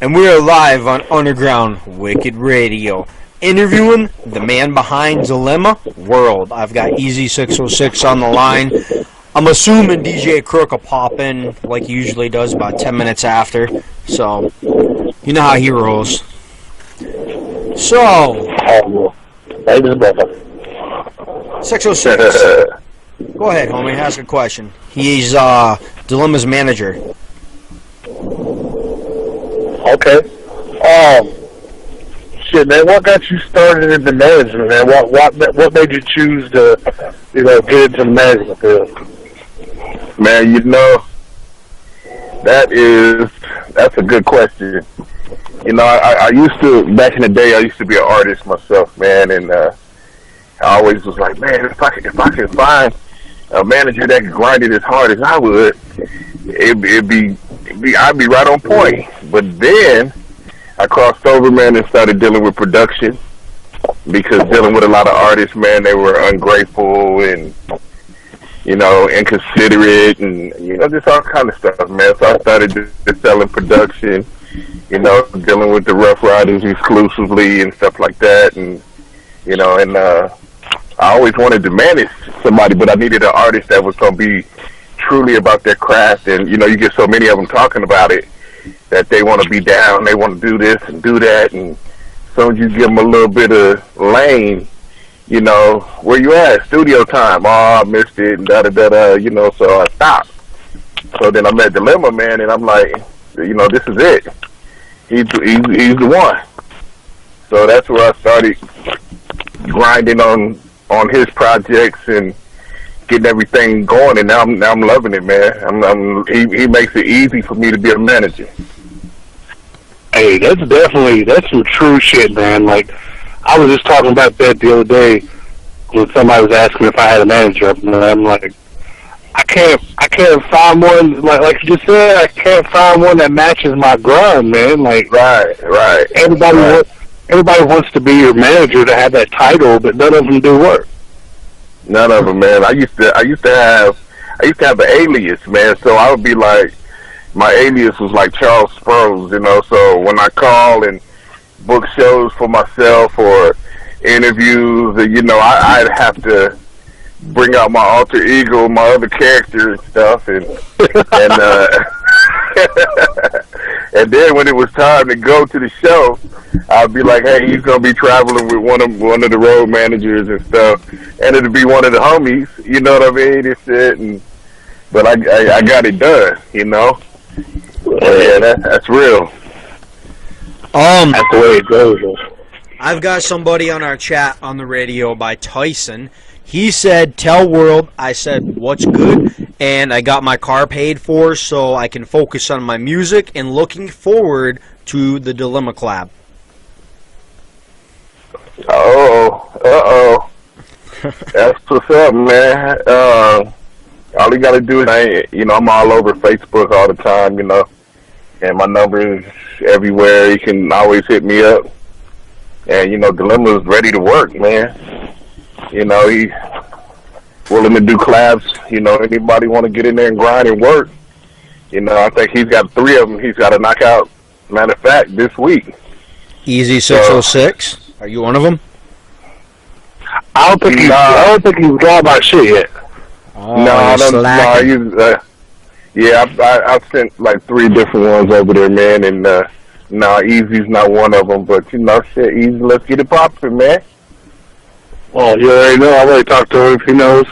And we are live on Underground Wicked Radio, interviewing the man behind Dilemma World. I've got Easy 606 on the line. I'm assuming DJ Crook will pop in like he usually does about 10 minutes after. So, you know how he rolls. So, 606. Go ahead, homie. Ask a question. He's Dilemma's manager. Okay. Shit, man. What got you started in the management, man? What made you choose to, get into the management field? Man, that's a good question. I used to, back in the day, I used to be an artist myself, man, and I always was like, man, if I could find a manager that could grind it as hard as I would, I'd be right on point. But then I crossed over, man, and started dealing with production, because dealing with a lot of artists, man, they were ungrateful and inconsiderate and just all kind of stuff, man. So I started just selling production, dealing with the Rough Riders exclusively and stuff like that, and I always wanted to manage somebody, but I needed an artist that was going to be truly about their craft. And, you get so many of them talking about it that they want to be down, they want to do this and do that. And so you give them a little bit of lane, where you at? Studio time. Oh, I missed it, and da-da-da-da, so I stopped. So then I met Dilemma, man, and I'm like, this is it. He's the one. So that's where I started grinding on his projects and getting everything going, and now I'm loving it, man. He makes it easy for me to be a manager. Hey, that's some true shit, man. Like, I was just talking about that the other day when somebody was asking if I had a manager, and I'm like, I can't find one, like you just said, I can't find one that matches my grind, man. Like, right. Everybody wants to be your manager to have that title, but none of them do work. None of them, man. I used to have an alias, man. So I would be like, my alias was like Charles Sprouse, So when I call and book shows for myself or interviews, I'd have to bring out my alter ego, my other character and stuff, and and then when it was time to go to the show, I'd be like, hey, he's gonna be traveling with one of the road managers and stuff, and it'd be one of the homies, you know what I mean? It's it, but I got it done, Yeah, that's real. That's the way it goes. I've got somebody on our chat on the radio by Tyson. He said, tell world. I said, what's good? And I got my car paid for so I can focus on my music and looking forward to the Dilemma collab. Uh-oh. That's what's up, man. All you gotta do is, I'm all over Facebook all the time, and my number is everywhere. You can always hit me up. And, Dilemma is ready to work, man. He's willing to do collabs. Anybody want to get in there and grind and work. I think he's got 3 of them he's got to knock out, matter of fact, this week. Easy 606. Are you one of them? I don't think he's got about shit yet. Oh, I've sent like 3 different ones over there, man, and Easy's not one of them, but shit, Easy, let's get it popping, man. Well, you already know. I already talked to him if he knows.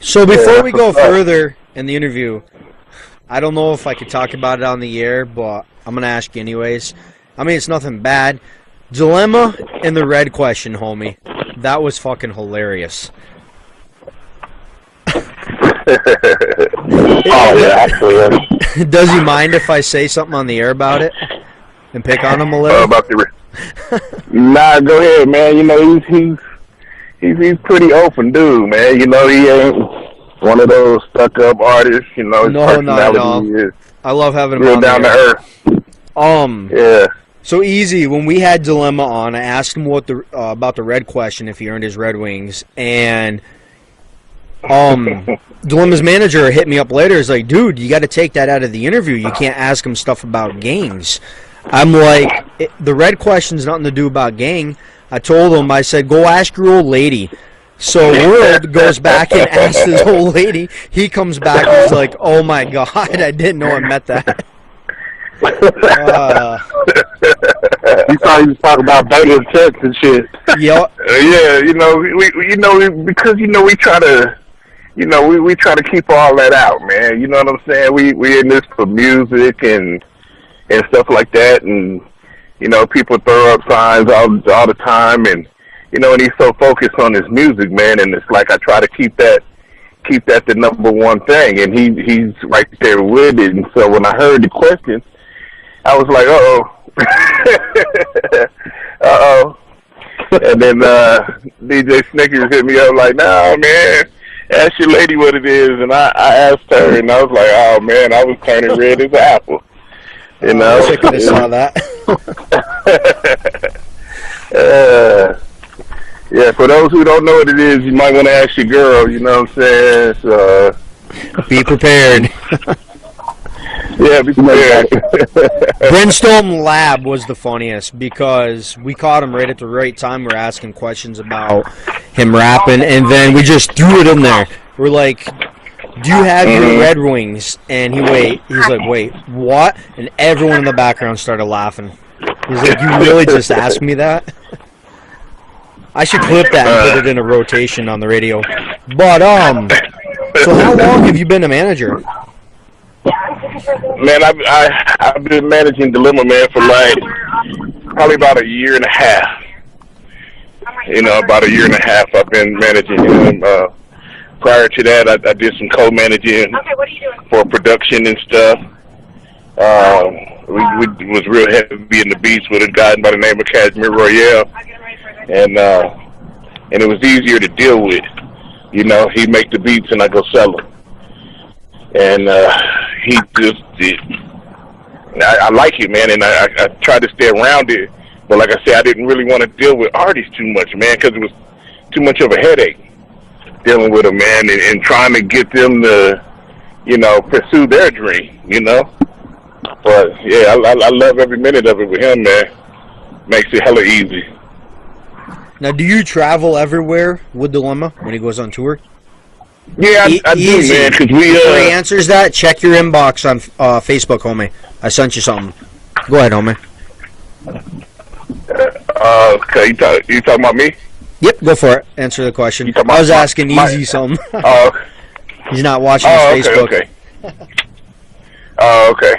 So before we go further in the interview, I don't know if I could talk about it on the air, but I'm going to ask you anyways. I mean, it's nothing bad. Dilemma and the red question, homie. That was fucking hilarious. Actually. Does he mind if I say something on the air about it and pick on him a little? Nah, go ahead, man. He's pretty open dude, man. He ain't one of those stuck-up artists. His personality is I love having him real on down to earth. Yeah. So Easy, when we had Dilemma on, I asked him about the red question if he earned his Red Wings, and Dilemma's manager hit me up later. He's like, dude, you got to take that out of the interview. You can't ask him stuff about gangs. I'm like, the red question's nothing to do about gang. I told him, I said, go ask your old lady. So World goes back and asks his old lady. He comes back and he's like, oh my God, I didn't know I meant that. You thought he was talking about beta checks and shit. Yeah. Yeah, you know, because we try to, we try to keep all that out, man. You know what I'm saying? We in this for music and stuff like that, and people throw up signs all the time, and and he's so focused on his music, man. And it's like I try to keep that the number one thing, and he's right there with it. And so when I heard the question, I was like, uh-oh. And then DJ Snickers hit me up like, nah, man, ask your lady what it is. And I asked her, and I was like, oh, man, I was turning red as an apple. I wish I could have saw that. Yeah, for those who don't know what it is, you might want to ask your girl, you know what I'm saying? So, be prepared. Yeah, be prepared. Brimstone Lab was the funniest because we caught him right at the right time. We were asking questions about him rapping, and then we just threw it in there. We're like, do you have your Red Wings? And he's like, wait, what? And everyone in the background started laughing. He's like, you really just asked me that? I should clip that and put it in a rotation on the radio. But, so how long have you been a manager? Man, I've been managing Dilemma, man, for like probably about a year and a half. About a year and a half I've been managing him. Prior to that, I did some co-managing for production and stuff. We was real heavy in the beats with a guy by the name of Cashmere Royale, and it was easier to deal with. He'd make the beats and I go sell them, and he just did. I like it, man, and I tried to stay around it, but like I said, I didn't really want to deal with artists too much, man, because it was too much of a headache dealing with them, man, and trying to get them to, pursue their dream, But yeah, I love every minute of it with him, man. Makes it hella easy. Now, do you travel everywhere with Dilemma when he goes on tour? Yeah, I do, man. Cause Before he answers that, check your inbox on Facebook, homie. I sent you something. Go ahead, homie. Okay, you talking about me? Yep, go for it. Answer the question. I was asking Easy something. He's not watching his Facebook. Okay. Okay.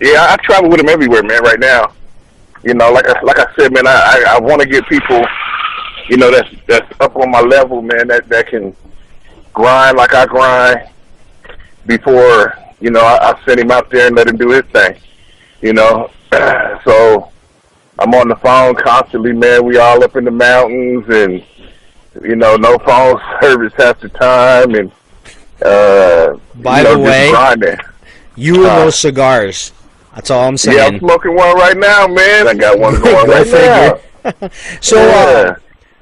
Yeah, I travel with him everywhere, man. Right now, like I said, man, I want to get people, that's up on my level, man. That can grind like I grind. Before I send him out there and let him do his thing. So I'm on the phone constantly, man. We all up in the mountains, and no phone service half the time, and by the way, you and those cigars. That's all I'm saying. Yeah, I'm smoking one right now, man. I got one going right now.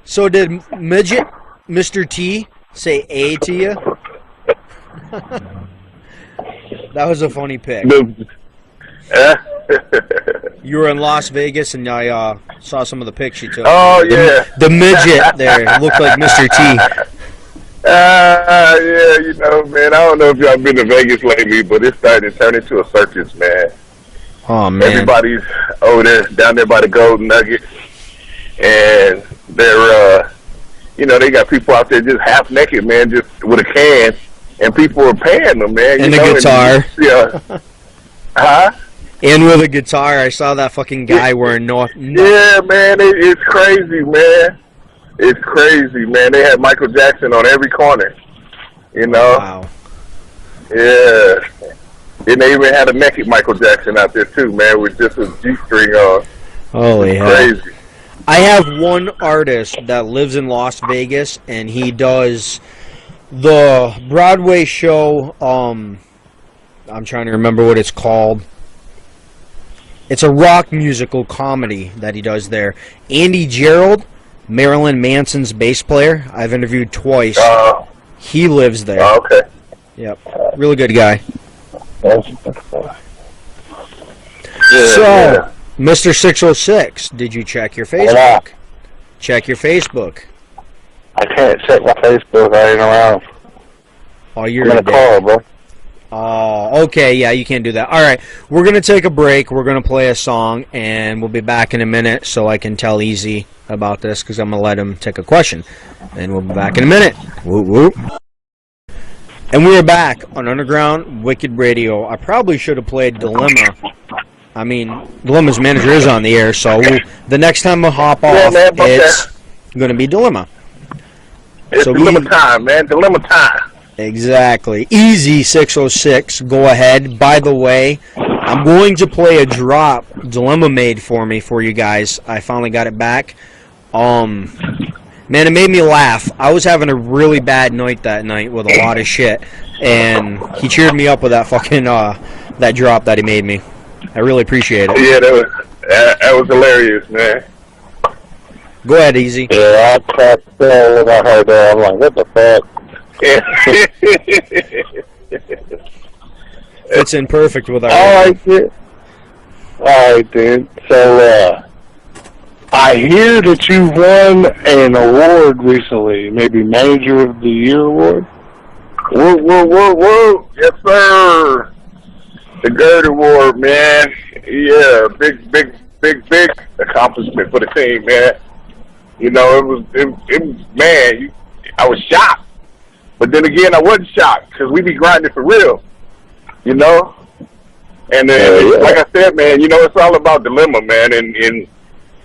So did Midget Mr. T say A to you? That was a funny pic. You were in Las Vegas, and I saw some of the pics you took. Oh, yeah. The midget there looked like Mr. T. Yeah, man. I don't know if y'all been to Vegas lately, but it's starting to turn into a circus, man. Oh, man. Everybody's over there, down there by the Golden Nugget, and they're, they got people out there just half naked, man, just with a can, and people are paying them, man. And a guitar. Yeah. Huh? And with a guitar. I saw that fucking guy wearing no. Yeah, man. It's crazy, man. It's crazy, man. They had Michael Jackson on every corner. Wow. Yeah. And they even had a naked Michael Jackson out there too, man, with just a G-string on. Holy hell. Crazy. I have one artist that lives in Las Vegas, and he does the Broadway show. I'm trying to remember what it's called. It's a rock musical comedy that he does there. Andy Gerald, Marilyn Manson's bass player. I've interviewed twice. He lives there. Okay. Yep. Really good guy. Yeah, So, Mr. 606, did you check your Facebook? Check your Facebook. I can't check my Facebook. I ain't around. Oh, you're I'm in a car, bro. Oh, okay, yeah, you can't do that. All right, we're going to take a break. We're going to play a song, and we'll be back in a minute so I can tell Easy about this because I'm going to let him take a question. And we'll be back in a minute. Whoop, whoop. And we're back on Underground Wicked Radio. I probably should have played Dilemma. I mean, Dilemma's manager is on the air, so the next time we hop off, it's going to be Dilemma. It's Dilemma time, man. Dilemma time. Exactly. Easy 606. Go ahead. By the way, I'm going to play a drop Dilemma made for me for you guys. I finally got it back. Man, it made me laugh. I was having a really bad night that night with a lot of shit, and he cheered me up with that fucking that drop that he made me. I really appreciate it. Yeah, that was hilarious, man. Go ahead, Easy. Yeah, I cracked when I heard that. I'm like, what the fuck? Fits in perfect with our. Alright, dude. Alright, dude. So, I hear that you won an award recently, maybe Manager of the Year award? Whoa, whoa, whoa, whoa. Yes, sir. The GERD Award, man. Yeah, big accomplishment for the team, man. You know, it was man, I was shocked. But then again, I wasn't shocked because we be grinding for real, you know? And then, like I said, man, you know, it's all about Dilemma, man. And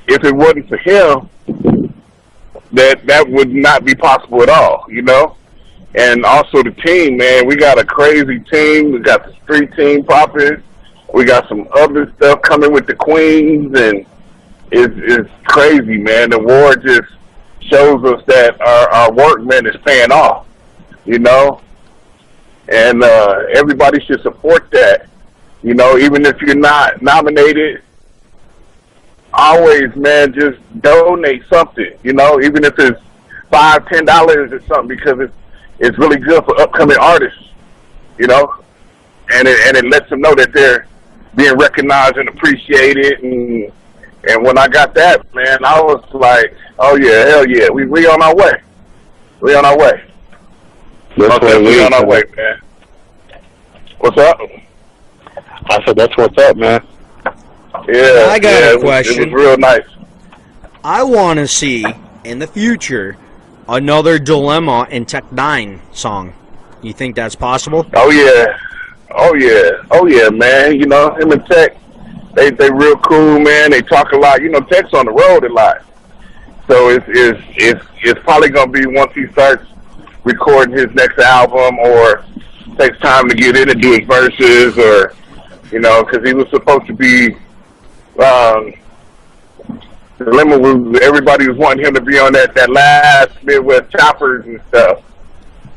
if it wasn't for him, that would not be possible at all, you know? And also the team, man. We got a crazy team. We got the street team popping. We got some other stuff coming with the Queens, and it's crazy, man. The award just shows us that our work, man, is paying off, you know? And everybody should support that, you know, even if you're not nominated. Always, man, just donate something, you know, even if it's $5, $10 or something, because it's really good for upcoming artists, you know, and it lets them know that they're being recognized and appreciated. And when I got that, man, I was like, oh yeah, hell yeah, we on our way. We on our way. Okay, we on our way, man. What's up? I said, that's what's up, man. Yeah, I got a question. It was real nice. I want to see in the future another Dilemma and Tech 9 song. You think that's possible? Oh yeah, man. You know, him and Tech, they real cool, man. They talk a lot. You know, Tech's on the road a lot, so it's probably gonna be once he starts recording his next album, or takes time to get in and do his verses, or you know, because he was supposed to be. Dilemma was, everybody was wanting him to be on that last Midwest Choppers and stuff.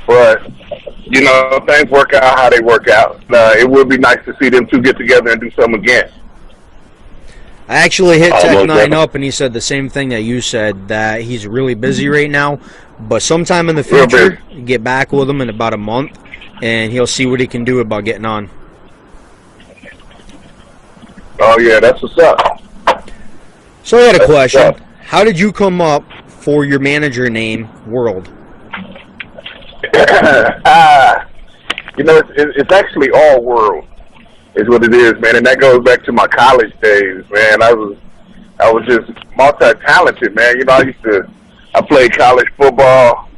But, you know, things work out how they work out. It would be nice to see them two get together and do something again. I actually hit Tech 9 up, and he said the same thing that you said, that he's really busy right now, but sometime in the future, get back with him in about a month, and he'll see what he can do about getting on. Oh, yeah, that's what's up. So I had a question. How did you come up for your manager name, World? You know, it's actually All World is what it is, man. And that goes back to my college days, man. I was just multi-talented, man. You know, I played college football.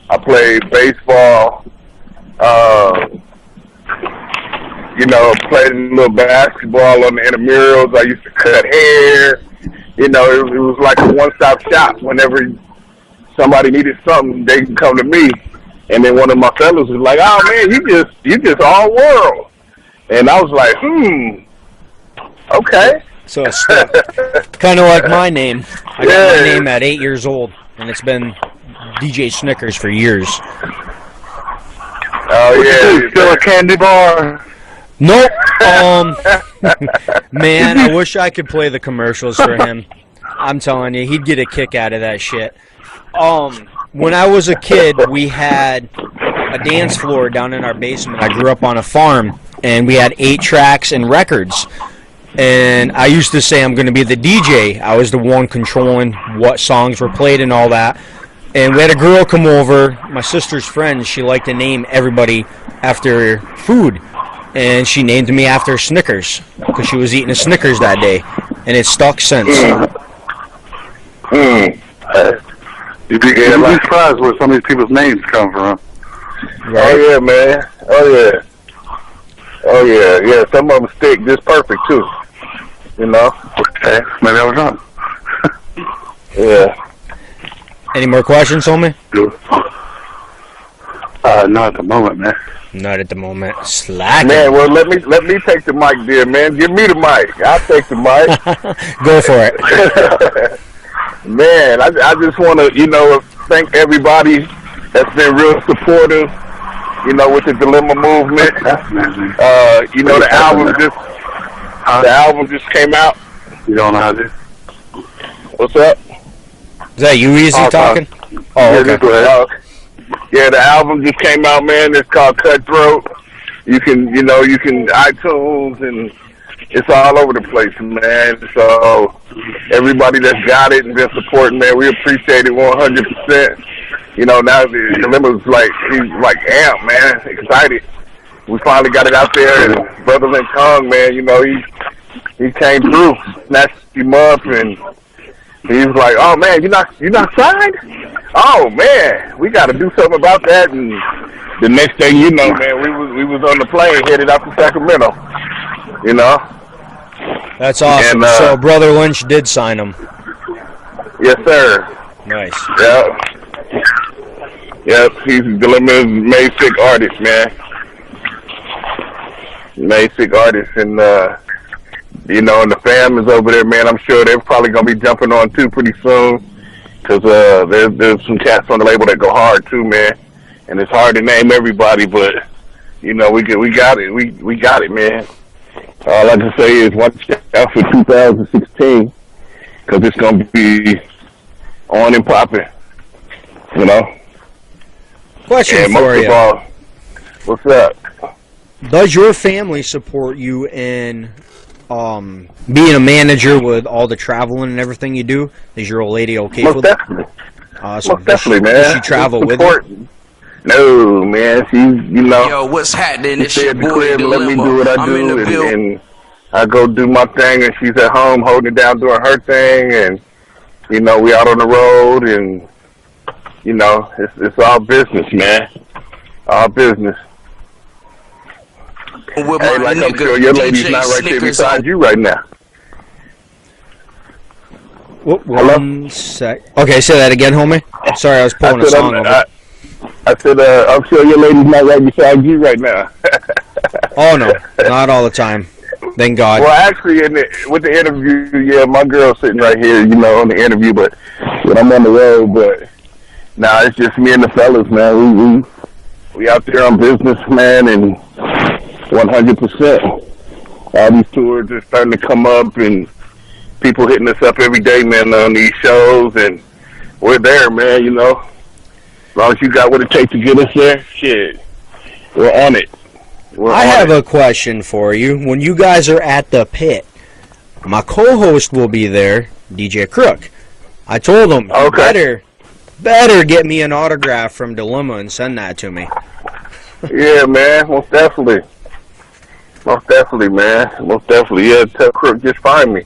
I played baseball. You know, played a little basketball on the intramurals. I used to cut hair. You know, it was like a one-stop shop. Whenever somebody needed something, they can come to me. And then one of my fellows was like, "Oh man, you just all world." And I was like, okay. So it's kind of like my name. I got my name at 8 years old, and it's been DJ Snickers for years. Oh yeah, Still a candy bar. Nope. Man, I wish I could play the commercials for him. I'm telling you, he'd get a kick out of that shit. When I was a kid, we had a dance floor down in our basement. I grew up on a farm, and we had 8 tracks and records. And I used to say I'm going to be the DJ. I was the one controlling what songs were played and all that. And we had a girl come over, my sister's friend. She liked to name everybody after food. And she named me after Snickers because she was eating a Snickers that day. And it stuck since. You'd be surprised where some of these people's names come from. Right? Oh, yeah, man. Oh, yeah. Oh, yeah. Yeah, some of them stick just perfect, too. You know? Okay, maybe I was wrong. Yeah. Any more questions, homie? Not at the moment, man. Not at the moment. Slacking. Man, well, let me take the mic there, man. Give me the mic. I'll take the mic. Go for it. Man, I just want to, thank everybody that's been real supportive, with the Dilemma movement. The album just came out. You don't know how to? What's up? Is that you easy talking? Oh, okay. Yeah, the album just came out, man. It's called Cutthroat. You can iTunes, and it's all over the place, man. So everybody that's got it and been supporting, man, we appreciate it 100%. Now the Dilemma's he's like amped, man, excited. We finally got it out there, and Brother Lin Kong, man, he came through, snatched him up, and he was like, "Oh man, you're not signed? Oh man, we got to do something about that." And the next thing you know, man, we was on the plane headed out to Sacramento. That's awesome. And, so Brother Lynch did sign him. Yes, sir. Nice. Yep. He's Dilemma's made sick artist, man. Made sick artist, and and the fam is over there, man. I'm sure they're probably gonna be jumping on too pretty soon, because there's some cats on the label that go hard too, man. And it's hard to name everybody, but we got it. We got it, man. All I can say is watch out for 2016, because it's gonna be on and popping. Question and for most you. of all, what's up? Does your family support you in being a manager with all the traveling and everything you do? Is your old lady okay Most with it? definitely. Awesome. Most definitely, man. Does she travel with you? No, man. She's, Yo, what's happening? she It's stay your at the boy crib and let me do what I I'm in do, the building. and I go do my thing, and she's at home holding it down doing her thing, and we out on the road, and it's all business, man. All business. With Hey, my like I'm nigga, sure your lady's DJ not right there Snickers beside on. you right now. One sec. Okay, say that again, homie. Sorry, I was pulling a song over. I said, I'm sure your lady's not right beside you right now. Oh, no. Not all the time. Thank God. Well, actually, with the interview, yeah, my girl's sitting right here, on the interview, but when I'm on the road, but nah, it's just me and the fellas, man. We out there on business, man, and 100%. All these tours are starting to come up, and people hitting us up every day, man, on these shows, and we're there, man, As long as you got what it takes to get us there, shit, we're on it. I have a question for you. When you guys are at the pit, my co-host will be there, DJ Crook. I told him, okay, better get me an autograph from Dilemma and send that to me. Yeah, man, most definitely. Most definitely, man. Most definitely. Yeah, tell Crook, just find me.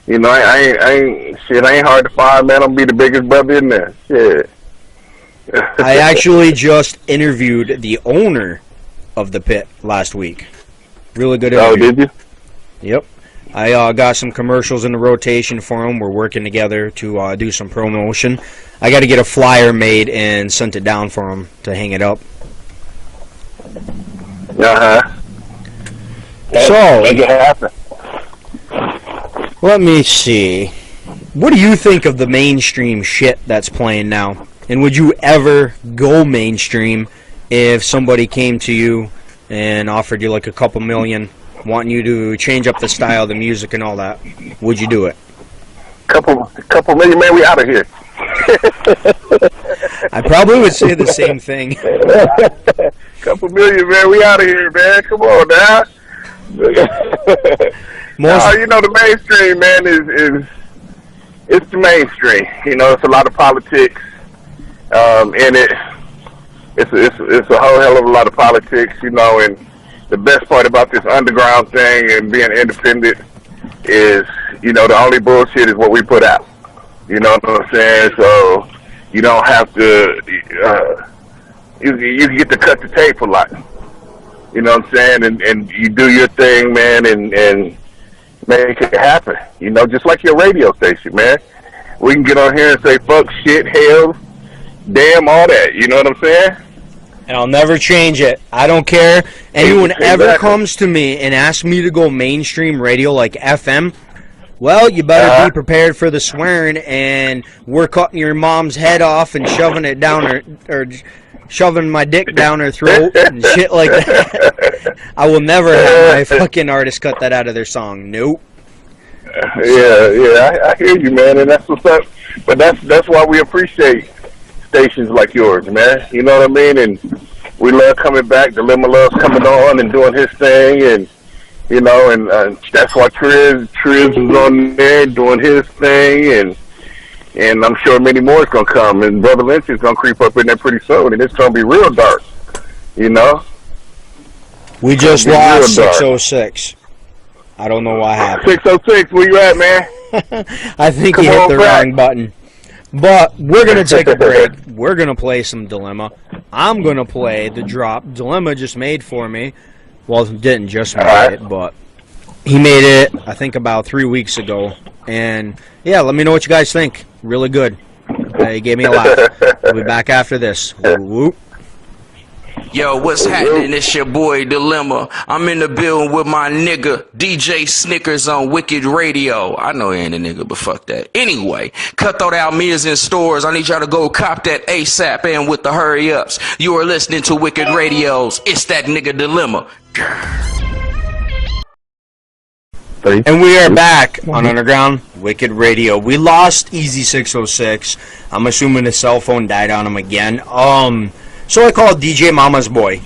I ain't hard to find, man. I'll be the biggest brother in there. Shit. I actually just interviewed the owner of the pit last week. Really good interview. Oh, did you? Yep. I got some commercials in the rotation for him. We're working together to do some promotion. I got to get a flyer made and sent it down for him to hang it up. Uh-huh. So, make it happen. Let me see. What do you think of the mainstream shit that's playing now? And would you ever go mainstream if somebody came to you and offered you like a couple million, wanting you to change up the style of the music and all that? Would you do it? couple million, man. We out of here. I probably would say the same thing. Couple million, man. We out of here, man. Come on now. You know, the mainstream, man, is it's the mainstream. You know, it's a lot of politics in it. It's a whole hell of a lot of politics, you know, and the best part about this underground thing and being independent is, you know, the only bullshit is what we put out. You know what I'm saying? So you don't have to, you get to cut the tape a lot. You know what I'm saying? And you do your thing, man, and make it happen. You know, just like your radio station, man. We can get on here and say fuck, shit, hell, damn, all that. You know what I'm saying? And I'll never change it. I don't care. Anyone ever comes to me and asks me to go mainstream radio like FM, well, you better be prepared for the swearing, and we're cutting your mom's head off and shoving it down or shoving my dick down her throat and shit like that. I will never have my fucking artist cut that out of their song. Nope. Yeah, I hear you, man, and that's what's up. But that's why we appreciate stations like yours, man. You know what I mean? And we love coming back. Dilemma loves coming on and doing his thing, and you know, and that's why Triz is on there doing his thing, and I'm sure many more is gonna come, and Brother Lynch is gonna creep up in there pretty soon, and it's gonna be real dark, you know. We just lost 606. I don't know what happened. 606, where you at, man? I think he hit the wrong button. But we're going to take a break. We're going to play some Dilemma. I'm going to play the drop Dilemma just made for me. Well, didn't just make it, but he made it, I think, about 3 weeks ago. And, yeah, let me know what you guys think. Really good. He gave me a laugh. We'll be back after this. Whoop. Yo, what's happening? It's your boy Dilemma. I'm in the building with my nigga DJ Snickers on Wicked Radio. I know he ain't a nigga, but fuck that. Anyway, Cutthroat Almia's in stores. I need y'all to go cop that ASAP and with the hurry ups. You are listening to Wicked Radios. It's that nigga Dilemma. And we are back on Underground Wicked Radio. We lost Easy 606. I'm assuming his cell phone died on him again. So I called DJ Mama's Boy,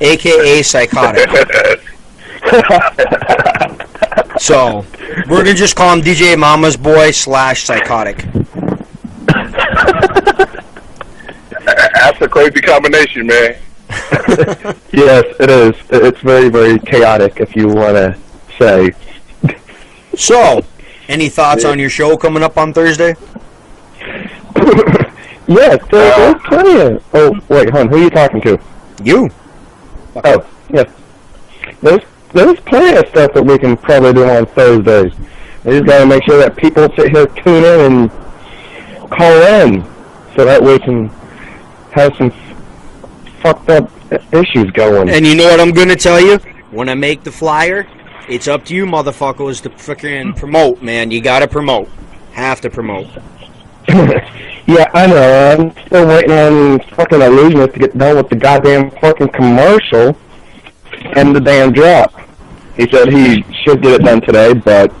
aka Psychotic. So we're gonna just call him DJ Mama's Boy / Psychotic. That's a crazy combination, man. Yes, it is. It's very, very chaotic, if you want to say. So, any thoughts on your show coming up on Thursday? Yes, there's plenty of... Oh, wait, hon, who are you talking to? You. Oh, yes. There's plenty of stuff that we can probably do on Thursdays. We just got to make sure that people sit here, tune in, and call in, so that we can have some fucked up issues going. And you know what I'm going to tell you? When I make the flyer, it's up to you motherfuckers to freaking promote, man. You got to promote. Have to promote. Yeah, I know. I'm still waiting on fucking Illusionist to get done with the goddamn fucking commercial and the damn drop. He said he should get it done today, but...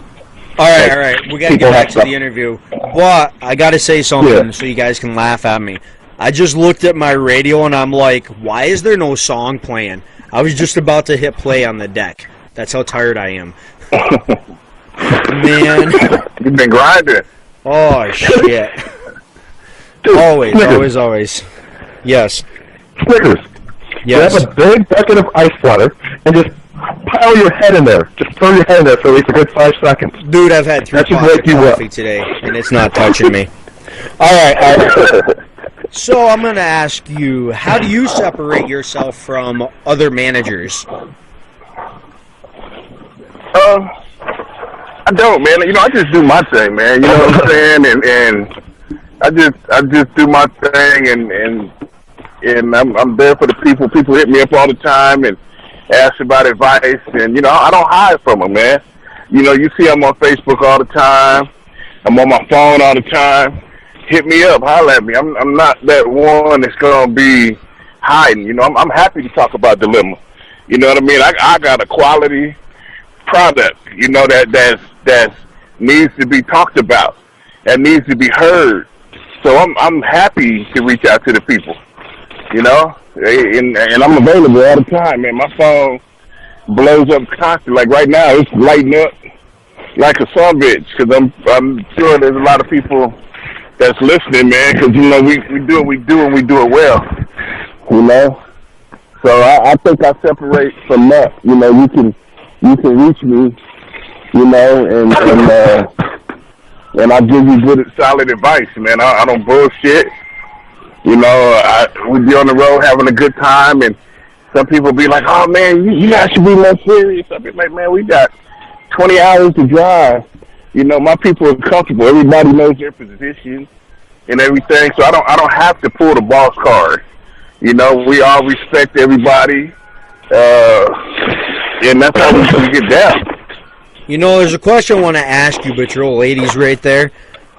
All right. We got to get back to the interview. But I got to say something so you guys can laugh at me. I just looked at my radio and I'm like, why is there no song playing? I was just about to hit play on the deck. That's how tired I am. Man. You've been grinding. Oh, shit. Dude, always. Yes. Snickers. Yes. You have a big bucket of ice water and just pile your head in there. Just throw your head in there for at least a good 5 seconds. Dude, I've had 3 pots of coffee today, and it's not touching me. All right. So I'm going to ask you, how do you separate yourself from other managers? I don't, man. You know, I just do my thing, man. You know what I'm saying? And I just do my thing, and I'm there for the people. People hit me up all the time and ask about advice, and you know, I don't hide from them, man. You know, you see I'm on Facebook all the time. I'm on my phone all the time. Hit me up, holler at me. I'm not that one that's gonna be hiding. You know, I'm happy to talk about Dilemma. You know what I mean? I got a quality product. You know, that's needs to be talked about, that needs to be heard. So I'm happy to reach out to the people, you know, and I'm available all the time, man. My phone blows up constantly. Like right now, it's lighting up like a bitch because I'm sure there's a lot of people that's listening, man. Because you know we do what we do and we do it well, you know. So I think I separate from that. You know, you can reach me, you know, and I give you good, solid advice, man. I don't bullshit. You know, we be on the road having a good time, and some people be like, "Oh man, you guys should be more serious." I be like, "Man, we got 20 hours to drive." You know, my people are comfortable. Everybody knows their position and everything, so I don't have to pull the boss card. You know, we all respect everybody, and that's how we get down. You know, there's a question I want to ask you, but your old lady's right there.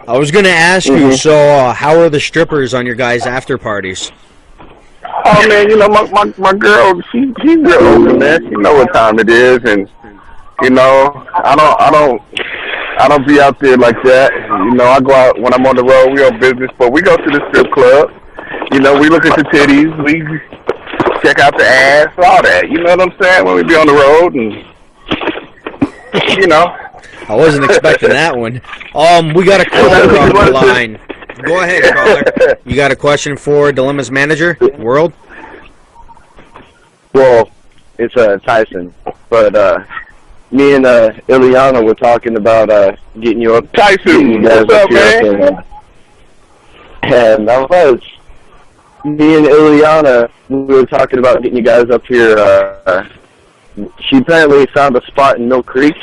I was going to ask you, so how are the strippers on your guys' after parties? Oh man, you know my girl, she's real older, man. She know what time it is, and you know I don't be out there like that. You know, I go out when I'm on the road. We on business, but we go to the strip club. You know, we look at the titties, we check out the ass, all that. You know what I'm saying? When we be on the road, and you know. I wasn't expecting that one. We got a caller on the line. Go ahead, caller. You got a question for Dilemma's manager, World? Well, it's Tyson, but me and Ileana were talking about getting you up. Tyson, what's up, man? And I was. Me and Ileana, we were talking about getting you guys up here. She apparently found a spot in Mill Creek.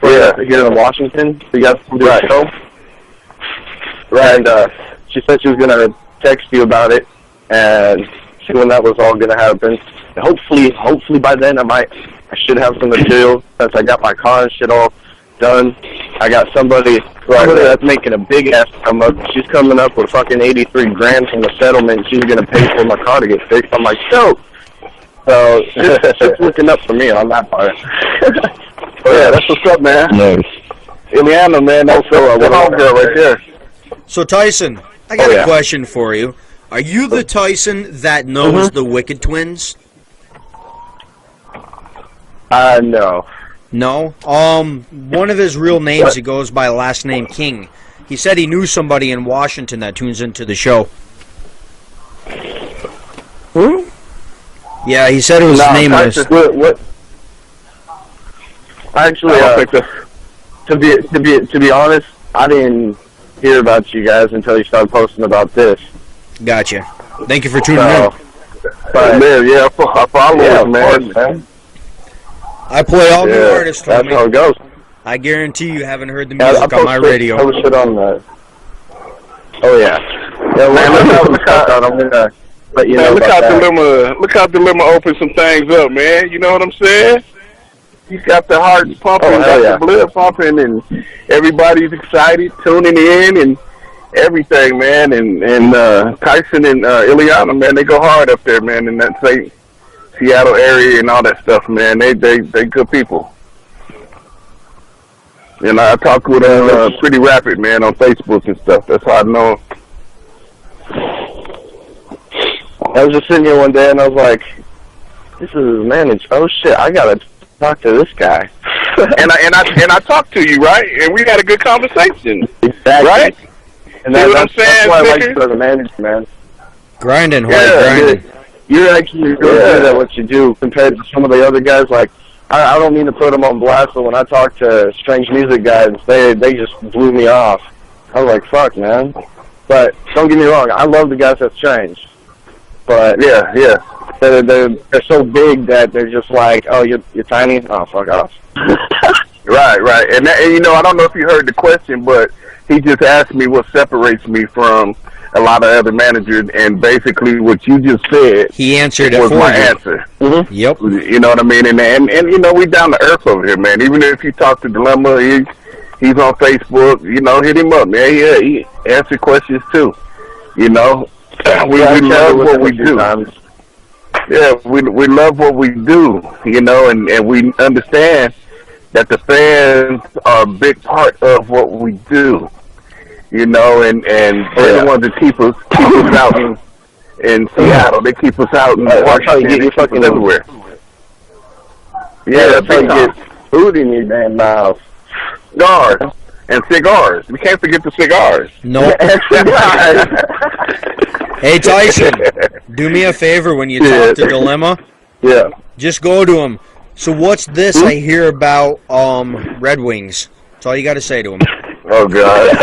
Here in Washington. We got to do a show. Right. And she said she was going to text you about it, and when that was all going to happen. Hopefully by then I should have some material since I got my car and shit all done. I got somebody that's making a big ass come up. She's coming up with fucking $83,000 from the settlement. She's going to pay for my car to get fixed. I'm like, so it's looking up for me on that part. Yeah, that's what's up, man. Nice. Ileana, man, that's the homegirl right there. So, Tyson, I got a question for you. Are you the Tyson that knows the Wicked Twins? No. No? One of his real names, he goes by last name King. He said he knew somebody in Washington that tunes into the show. Who? Yeah, he said it was nameless. What? Actually, to be honest, I didn't hear about you guys until you started posting about this. Gotcha. Thank you for tuning in. But I follow it, man. I play all new artists, Tommy. That's how it goes. I guarantee you haven't heard the music on my radio. I shit on that. Oh yeah. Yeah, man, look out! I'm gonna let you know. Look how Dilemma opened some things up, man. You know what I'm saying? He's got the heart pumping, the blood pumping, and everybody's excited, tuning in, and everything, man. And Tyson and Ileana, man, they go hard up there, man, in that Seattle area and all that stuff, man. They good people. And I talk with Pretty Rapid, man, on Facebook and stuff. That's how I know. I was just sitting here one day and I was like, "This is his manager. Oh shit, I gotta talk to this guy." and I talked to you, right? And we had a good conversation. Exactly. Right? And that's what I'm saying. That's why I like you as a manager, man. Grinding, grinding. You're actually really good at what you do compared to some of the other guys. Like, I don't mean to put them on blast, but when I talk to strange music guys, they just blew me off. I was like, fuck, man. But don't get me wrong, I love the guys that's strange. But they're so big that they're just like, oh, you're tiny? Oh, fuck off. Right. And you know, I don't know if you heard the question, but he just asked me what separates me from a lot of other managers, and basically what you just said, he answered was it for my you. answer. Mm-hmm. Yep. You know what I mean? And you know, we down to earth over here, man. Even if you talk to Dilemma, he's on Facebook. You know, hit him up, man. Yeah, he answer questions too. You know, we love what we do. Yeah, we love what we do. You know, and we understand that the fans are a big part of what we do. You know, and they're the ones that keep us out in Seattle. They keep us out in Washington. They keep us everywhere. Yeah, that's how you get food in your damn mouth. Cigars and cigars. We can't forget the cigars. No. Hey Tyson, do me a favor when you talk to Dilemma. Yeah. Just go to him. So what's this I hear about Red Wings? That's all you got to say to him. Oh God.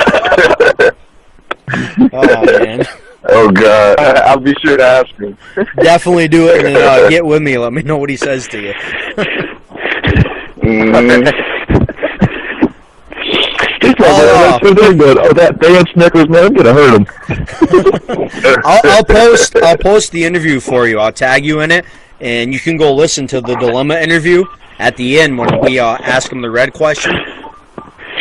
Oh man. Oh God. I'll be sure to ask him. Definitely do it, and then get with me. Let me know what he says to you. That Dan Snickers, man, I'm gonna hurt him. I'll post the interview for you. I'll tag you in it, and you can go listen to the Dilemma interview at the end when we ask him the red question.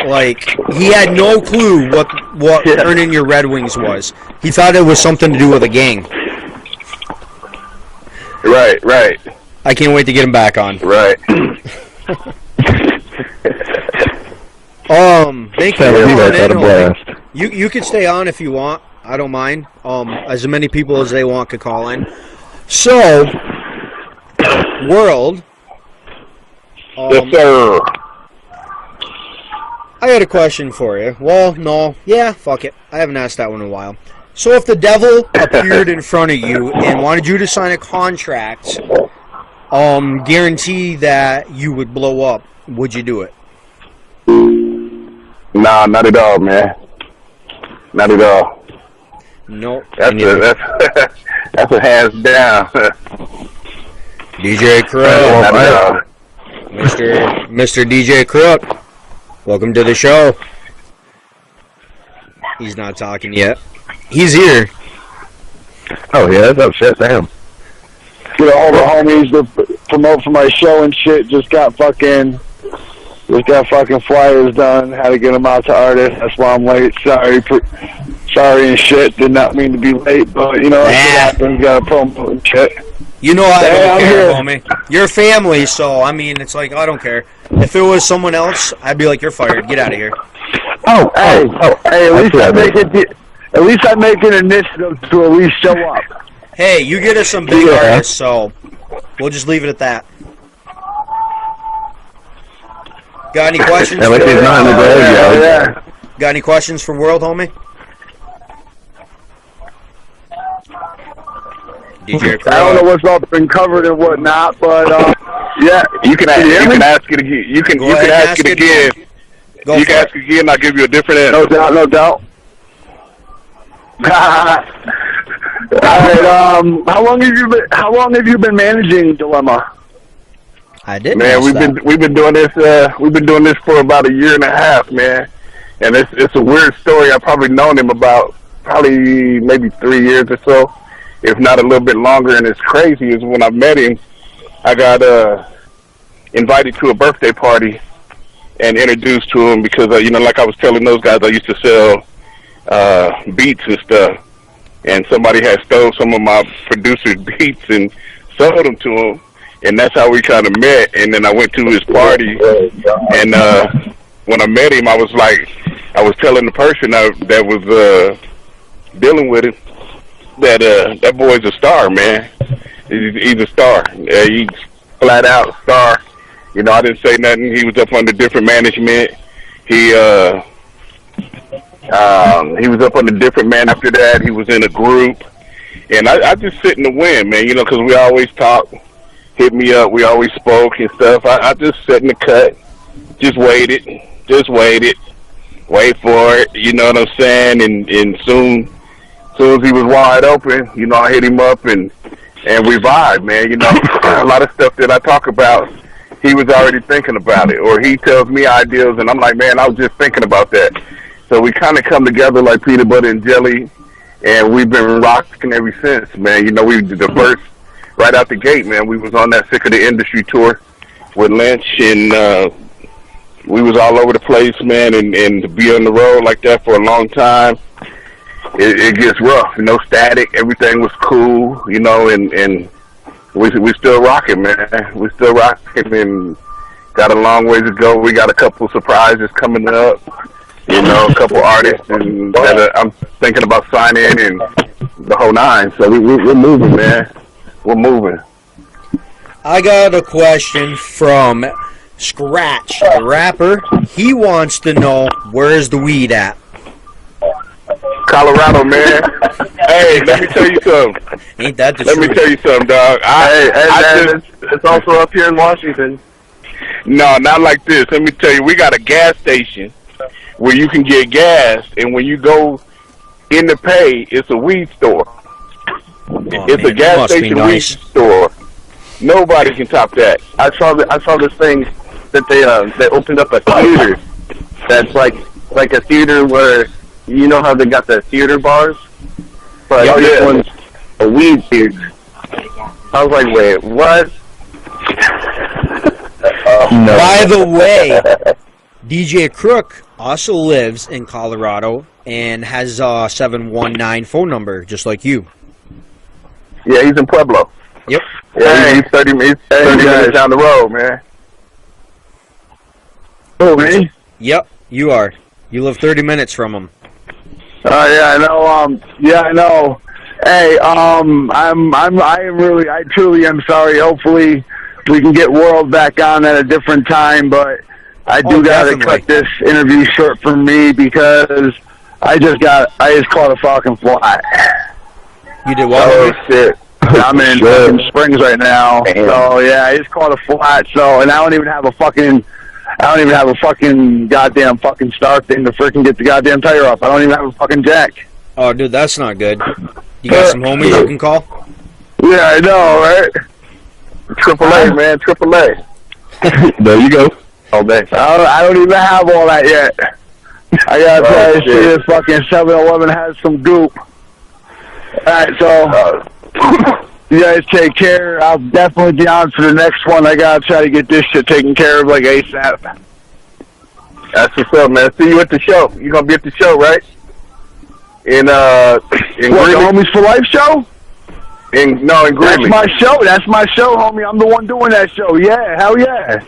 Like, he had no clue what earning your Red Wings was. He thought it was something to do with a gang. Right. I can't wait to get him back on. Right. Thank you for calling in, homie. You can stay on if you want. I don't mind. As many people as they want could call in. So, World. Yes, sir. I got a question for you. Well, no. Yeah, fuck it. I haven't asked that one in a while. So if the devil appeared in front of you and wanted you to sign a contract, guarantee that you would blow up, would you do it? Nah, not at all, man. Not at all. Nope. That's a hands down. DJ Crook. Mr. DJ Crook. Welcome to the show. He's not talking yet. He's here. Oh yeah, that's upset Sam. Get all the homies to promote for my show and shit. Just got fucking flyers done. Had to get them out to artists. That's why I'm late. Sorry and shit. Did not mean to be late, but you know what happens. Got to promote and shit. You know I don't care, homie. You're family, so I mean, it's like I don't care. If it was someone else, I'd be like, "You're fired. Get out of here." Hey! At least I make an initiative to at least show up. Hey, you get us some big artists, so we'll just leave it at that. Got any questions? Got any questions for World, homie? DJ Crow. I don't know what's all been covered and whatnot, but yeah, you can ask it again. You can ask it again. You can ask it again. I'll give you a different answer. No doubt. All right. How long have you been managing Dilemma? I did. Man, we've been doing this. We've been doing this for about a year and a half, man. And it's a weird story. I've probably known him about maybe 3 years or so, if not a little bit longer. And it's crazy is when I met him, I got invited to a birthday party and introduced to him because like I was telling those guys, I used to sell beats and stuff, and somebody had stole some of my producer's beats and sold them to him, and that's how we kind of met. And then I went to his party, and when I met him, I was telling the person that was dealing with him that boy's a star, man. He's a star. He's flat out a star. I didn't say nothing. He was up under different management. He was up under different man after that. He was in a group. And I just sit in the wind, man, because we always talk, hit me up. We always spoke and stuff. I just sat in the cut, just waited, wait for it, you know what I'm saying? And soon as he was wide open, I hit him up and we vibed, man. A lot of stuff that I talk about, he was already thinking about it, or he tells me ideas, and I'm like, man, I was just thinking about that. So we kind of come together like peanut butter and jelly, and we've been rocking ever since, man. We did the first, right out the gate, man. We was on that Sick of the Industry tour with Lynch, and we was all over the place, man, and to be on the road like that for a long time, it gets rough, static. Everything was cool, and we still rocking, man. We still rocking, and got a long ways to go. We got a couple surprises coming up. You know, a couple artists and that I'm thinking about signing and the whole nine. So we're moving, man. We're moving. I got a question from Scratch, the rapper. He wants to know, where's the weed at? Colorado, man. Hey, let me tell you something. Ain't that the Let me truth? tell you something, dog. It's also up here in Washington. No, not like this. Let me tell you, we got a gas station where you can get gas, and when you go in to pay, it's a weed store. It's a gas station weed store. Nobody can top that. I saw this thing that they opened up a theater. That's like a theater where you know how they got the theater bars, but this one's a weed theater. I was like, wait, what? No. By the way, DJ Crook also lives in Colorado and has a 719 phone number, just like you. Yeah, he's in Pueblo. Yep. Yeah, he's 30 minutes down the road, man. Oh, me? Yep, you are. You live 30 minutes from him. Yeah, I know. Yeah, I know. Hey, I truly am sorry. Hopefully, we can get World back on at a different time, but I do gotta cut this interview short for me because I just caught a fucking fly. You did what? Oh shit! I'm in fucking Springs right now. Damn. So yeah, I just caught a flat. So and I don't even have a fucking goddamn fucking star thing to freaking get the goddamn tire off. I don't even have a fucking jack. Oh, dude, that's not good. You got some homies you can call? Yeah, I know, right? AAA, man, AAA. There you go. All day. I don't even have all that yet. I gotta tell you, see, this fucking 7-Eleven has some goop. Alright, so you guys take care. I'll definitely be on for the next one. I gotta try to get this shit taken care of like ASAP. That's what's up, man. See you at the show. You gonna be at the show, right? In What, Greeley? the Homies for Life show? In That's Greeley. my show. That's my show, homie. I'm the one doing that show. Yeah, hell yeah.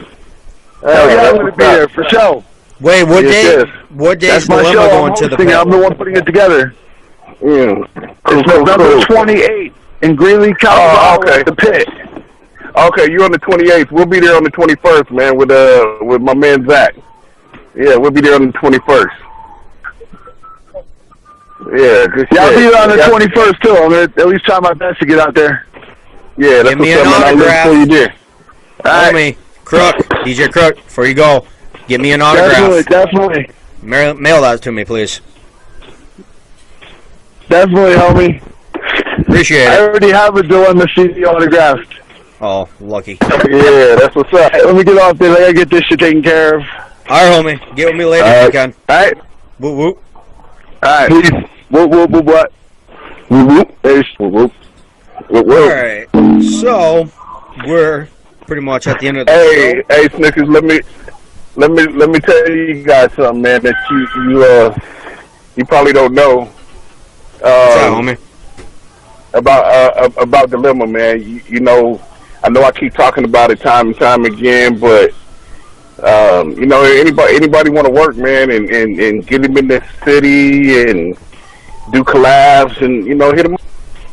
Hell yeah, I'm gonna be there for sure. Wait, what Yes, day? yes. What day That's is my Dilemma show. I'm going to the hosting it. I'm pit? the one putting it together. Mm. It's November 28th in Greeley, Colorado, okay. at the pit. Okay, you're on the 28th. We'll be there on the 21st, man, with my man Zach. Yeah, we'll be there on the 21st. Yeah, good shit. Yeah, I'll be there on the 21st too. I'm gonna at least try my best to get out there. Yeah, that's Give me what's an up, man. I'll look autograph. for you there. Homie, Crook, DJ Crook, before you go, give me an autograph. Definitely, Mail that to me, please. homie. Appreciate I it. already have a Dilemma CD autographed. Oh, lucky. Yeah, that's what's up. Hey, let me get off there. I gotta get this shit taken care of. All right, homie. Get with me later if you can. All right, Whoop, whoop. all right. Peace. Whoop whoop whoop what? Whoop, whoop. Peace. Whoop, whoop. Whoop, whoop. All right. So, we're pretty much at the end of the Hey, Snickers, let me tell you guys something, man, that you probably don't know. What's up, homie? About Dilemma, man. You know, I know I keep talking about it time and time again, but you know, anybody want to work, man, and get him in the city and do collabs and, you know, hit him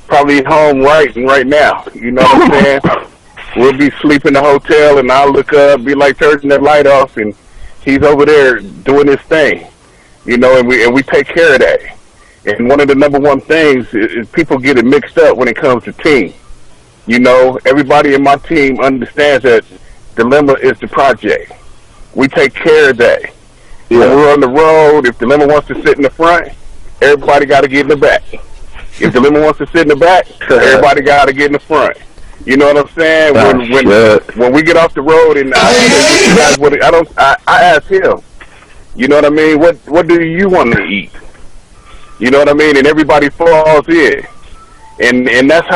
probably home right now. You know what I'm saying? We'll be sleeping in the hotel, and I'll look up, be like turning that light off, and he's over there doing his thing. You know, and we take care of that. And one of the number one things is people get it mixed up when it comes to team. You know, everybody in my team understands that Dilemma is the project. We take care of that. Yeah. When we're on the road, if Dilemma wants to sit in the front, everybody got to get in the back. If Dilemma wants to sit in the back, everybody got to get in the front. You know what I'm saying? When we get off the road and I ask him, you know what I mean? What do you want to eat? You know what I mean? And everybody falls in, and that's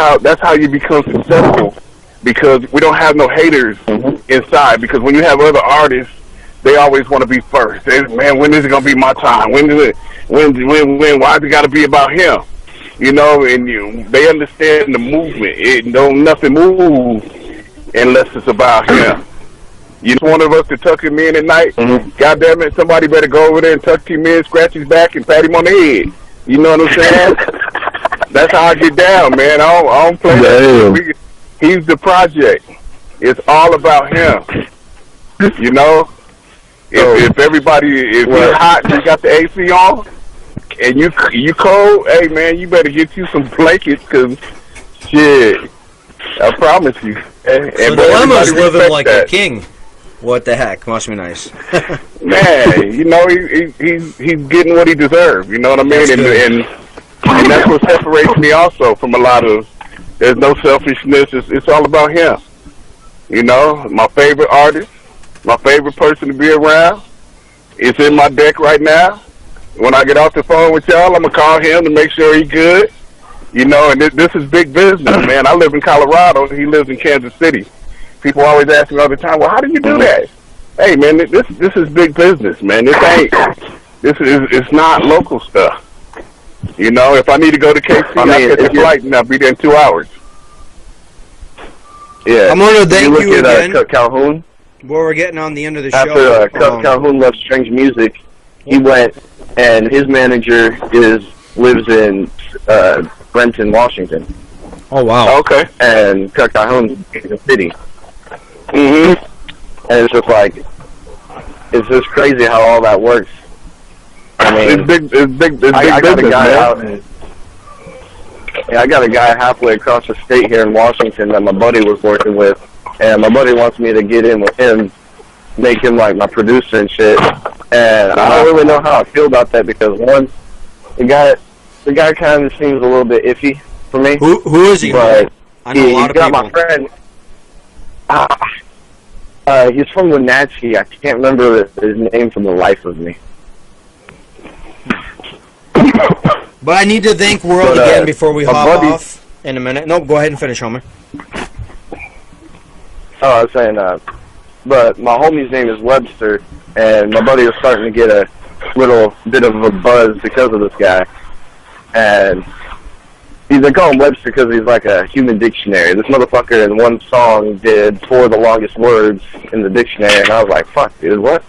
how you become successful, because we don't have no haters inside. Because when you have other artists, they always want to be first. Man, when is it gonna be my time? When? Why is it got to be about him? You know, and they understand the movement. Nothing moves unless it's about him. You know, one of us to tuck him in at night. God damn it, somebody better go over there and tuck him in, scratch his back, and pat him on the head. You know what I'm saying? That's how I get down, man. I don't play that. He's the project. It's all about him. You know? If everybody, if you're hot and you got the AC on, and you cold, hey, man, you better get you some blankets, because, shit, I promise you. And So Dilemma's living like a king. What the heck? Must be nice. Man, you know, he's getting what he deserves. You know what I mean? And that's what separates me also from a lot of. There's no selfishness. It's all about him. You know, my favorite artist, my favorite person to be around. It's in my deck right now. When I get off the phone with y'all, I'm gonna call him to make sure he's good. You know, and this is big business, man. I live in Colorado. He lives in Kansas City. People always ask me all the time, well, how do you do that? Hey, man, this is big business, man. It's not local stuff. You know, if I need to go to KC, I'll catch a flight and I'll be there in 2 hours. Yeah. I'm going to thank you again. Cut Calhoun. Well, we're getting on the end of the After show. Cut Calhoun left Strange Music, he went, and his manager lives in Brenton, Washington. Oh, wow. Okay. And Cut Calhoun's in the city. And it's just like, it's just crazy how all that works. I mean, it's big I got business, a guy man. out in, I got a guy halfway across the state here in Washington that my buddy was working with, and my buddy wants me to get in with him, make him like my producer and shit. And I don't really know how I feel about that, because one, the guy kind of seems a little bit iffy for me. Who is he? But I know a lot of got people. my friend. He's from Wenatchee. I can't remember his name for the life of me. But I need to thank World again before we hop buddy, off in a minute. No, go ahead and finish, homie. Oh, I was saying, but my homie's name is Webster, and my buddy was starting to get a little bit of a buzz because of this guy. And they call him Webster because he's like a human dictionary. This motherfucker in one song did 4 of the longest words in the dictionary, and I was like, fuck, dude, what?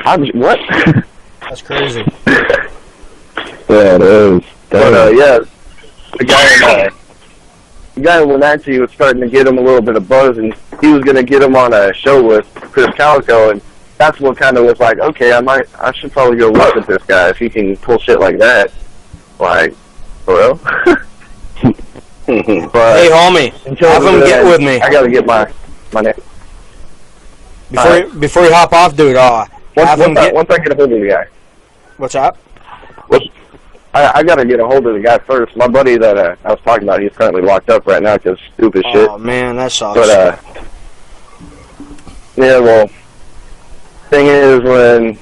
What? That's crazy. Yeah, it is. But, yeah, the guy in Wenatchee was starting to get him a little bit of buzz, and he was going to get him on a show with Chris Calico, and that's what kind of was like, okay, I should probably go work with this guy if he can pull shit like that. Like, well. But hey, homie, have him get with me. I got to get my name. Before you hop off, dude, once I get a hold of the guy. What's up? I got to get a hold of the guy first. My buddy that I was talking about, he's currently locked up right now because stupid shit. Oh, man, that sucks. But, yeah, well, thing is when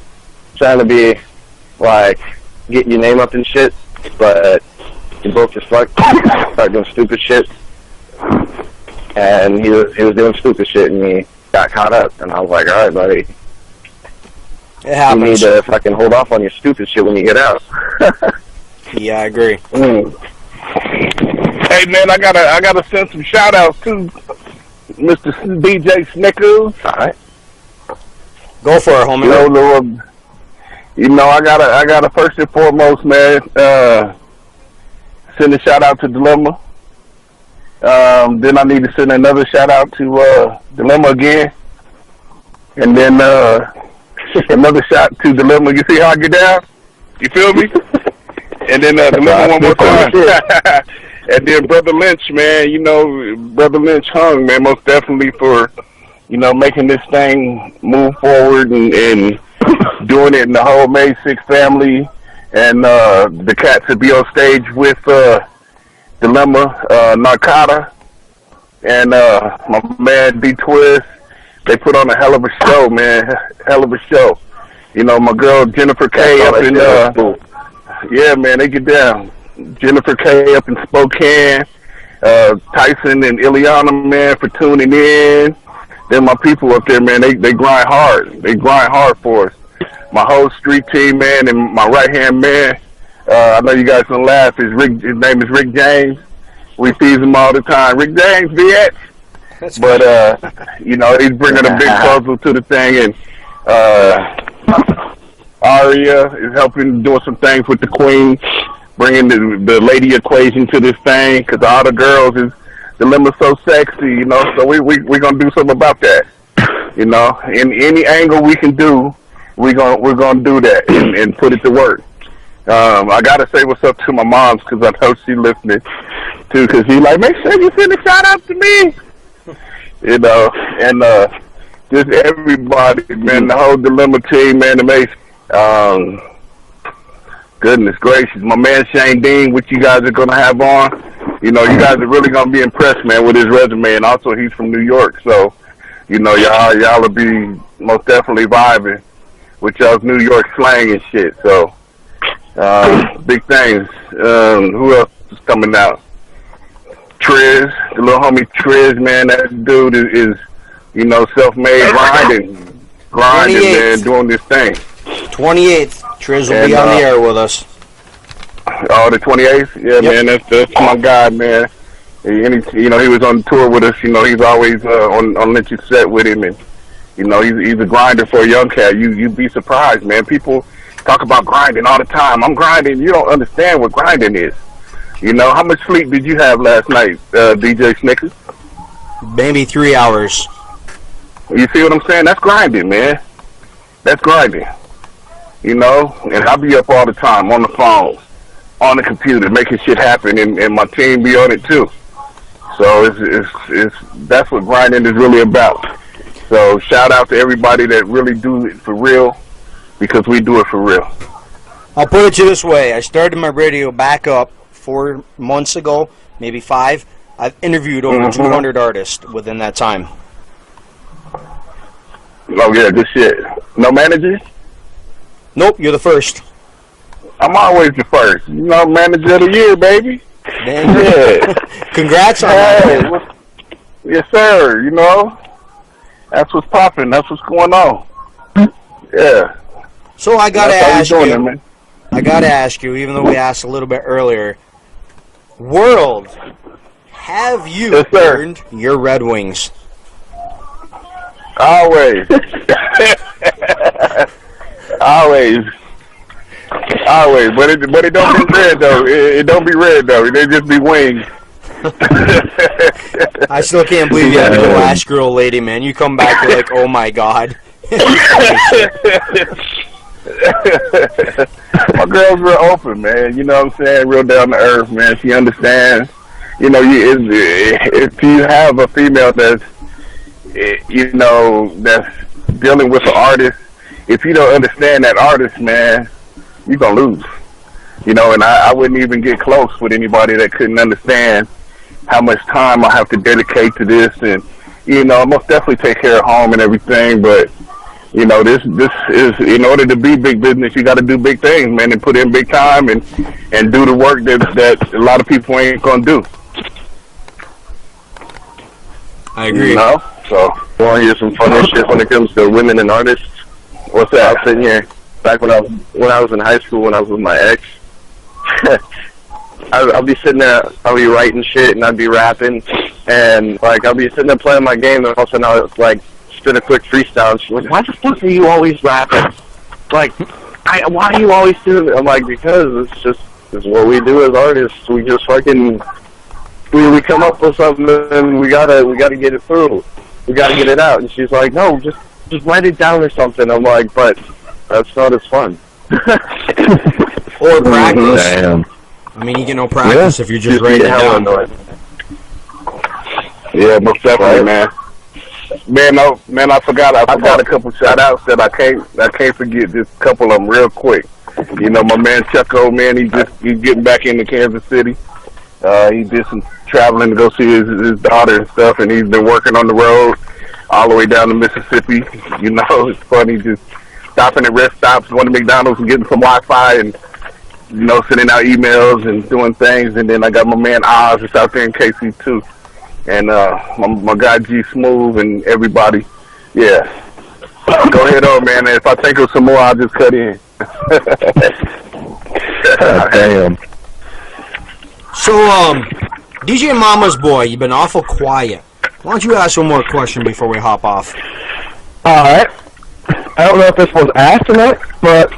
trying to be, like, get your name up and shit, but you broke as fuck, start doing stupid shit, and he was doing stupid shit, and he got caught up, and I was like, alright, buddy, It happens. you need to fucking hold off on your stupid shit when you get out. Yeah, I agree. Hey, man, I gotta send some shout outs to Mr. DJ Snickers. All right. Go for it, homie. I gotta first and foremost, man, send a shout out to Dilemma. Then I need to send another shout out to Dilemma again, and then another shout to Dilemma. You see how I get down? You feel me? And then Dilemma one more time. And then Brother Lynch, man. You know, Brother Lynch hung, man, most definitely for, you know, making this thing move forward and doing it in the whole May 6 family, and the cats to be on stage with Dilemma, Narcata, and my man D Twist. They put on a hell of a show, man. Hell of a show. You know, my girl Jennifer K up in yeah, man, they get down. Jennifer K up in Spokane, Tyson and Ileana, man, for tuning in. Then my people up there, man, they grind hard. They grind hard for us. My whole street team, man, and my right-hand man, I know you guys gonna laugh, his name is Rick James. We tease him all the time. Rick James, bitch. But you know, he's bringing a big puzzle to the thing, and Aria is helping doing some things with the queen, bringing the lady equation to this thing because all the girls is Dilemma's so sexy, you know. So we gonna do something about that, you know. In any angle we can do, we're gonna do that and put it to work. I gotta say what's up to my moms because I know she's listening too. Because she like, make sure you send a shout out to me, you know, and just everybody, man, the whole Dilemma team, man, amazing. Goodness gracious, my man Shane Dean, what you guys are gonna have on, you know, you guys are really gonna be impressed, man, with his resume, and also he's from New York, so you know, y'all will be most definitely vibing with y'all's New York slang and shit. So big things. Who else is coming out? Triz, the little homie Triz, man, that dude is you know, self-made, grinding, man, doing this thing. 28th, Triz will be on the air with us. Oh, the 28th? Yeah, yep. Man, that's my guy, man. You know, he was on tour with us. You know, he's always on Lynch's set with him, and you know, he's a grinder for a young cat. You'd be surprised, man. People talk about grinding all the time. I'm grinding. You don't understand what grinding is. You know, how much sleep did you have last night, DJ Snickers? Maybe 3 hours. You see what I'm saying? That's grinding, man. That's grinding. You know, and I be up all the time on the phone, on the computer, making shit happen, and my team be on it too. So it's that's what grinding is really about. So shout out to everybody that really do it for real, because we do it for real. I'll put it to you this way. I started my radio back up 4 months ago, maybe 5. I've interviewed over 200 artists within that time. Oh, yeah, good shit. No managers? Nope, you're the first. I'm always the first. You know, manager of the year, baby. Man, yeah. Congrats on that. Yes, sir. You know, that's what's popping. That's what's going on. Yeah. So I gotta ask you. I gotta ask you, even though we asked a little bit earlier. World, have you earned your Red Wings? Always. Always. But it don't be red though. It don't be red though. They just be wings. I still can't believe you had to go ask girl lady, man. You come back, you're like, oh my god. My girl's real open, man. You know what I'm saying? Real down to earth, man. She understands. You know, if you have a female that's, you know, that's dealing with an artist, if you don't understand that artist, man, you're going to lose. You know, and I wouldn't even get close with anybody that couldn't understand how much time I have to dedicate to this. And, you know, I most definitely take care of home and everything, but, you know, this is, in order to be big business, you got to do big things, man, and put in big time and do the work that a lot of people ain't going to do. I agree. You know? So, I want to hear some funny shit when it comes to women and artists. What's that? I was sitting here back when I was in high school, when I was with my ex. I'll be sitting there, I'll be writing shit, and I'd be rapping, and like I'll be sitting there playing my game, and all of a sudden I'll like spit a quick freestyle. And she's like, "Why the fuck are you always rapping? Like, why do you always do it?" I'm like, "Because it's what we do as artists. We just fucking we come up with something, and we gotta get it through. We gotta get it out." And she's like, "No, just write it down or something." I'm like, "But that's not as fun." Or practice. Damn. I mean, you get no practice if you just write it down. Yeah, most definitely, man. Man, I forgot a couple shout outs that I can't forget. Just a couple of them real quick. You know, my man Chucko, man, he's getting back into Kansas City. He did some traveling to go see his daughter and stuff, and he's been working on the road all the way down to Mississippi. You know, it's funny, just stopping at rest stops, going to McDonald's and getting some Wi-Fi, and you know, sending out emails and doing things. And then I got my man Oz that's out there in KC too, and my guy G Smooth and everybody. Yeah, go ahead on, man. If I think of some more, I'll just cut in. Damn. So, DJ Mama's Boy, you've been awful quiet. Why don't you ask one more question before we hop off? Alright. I don't know if this was asked or not, but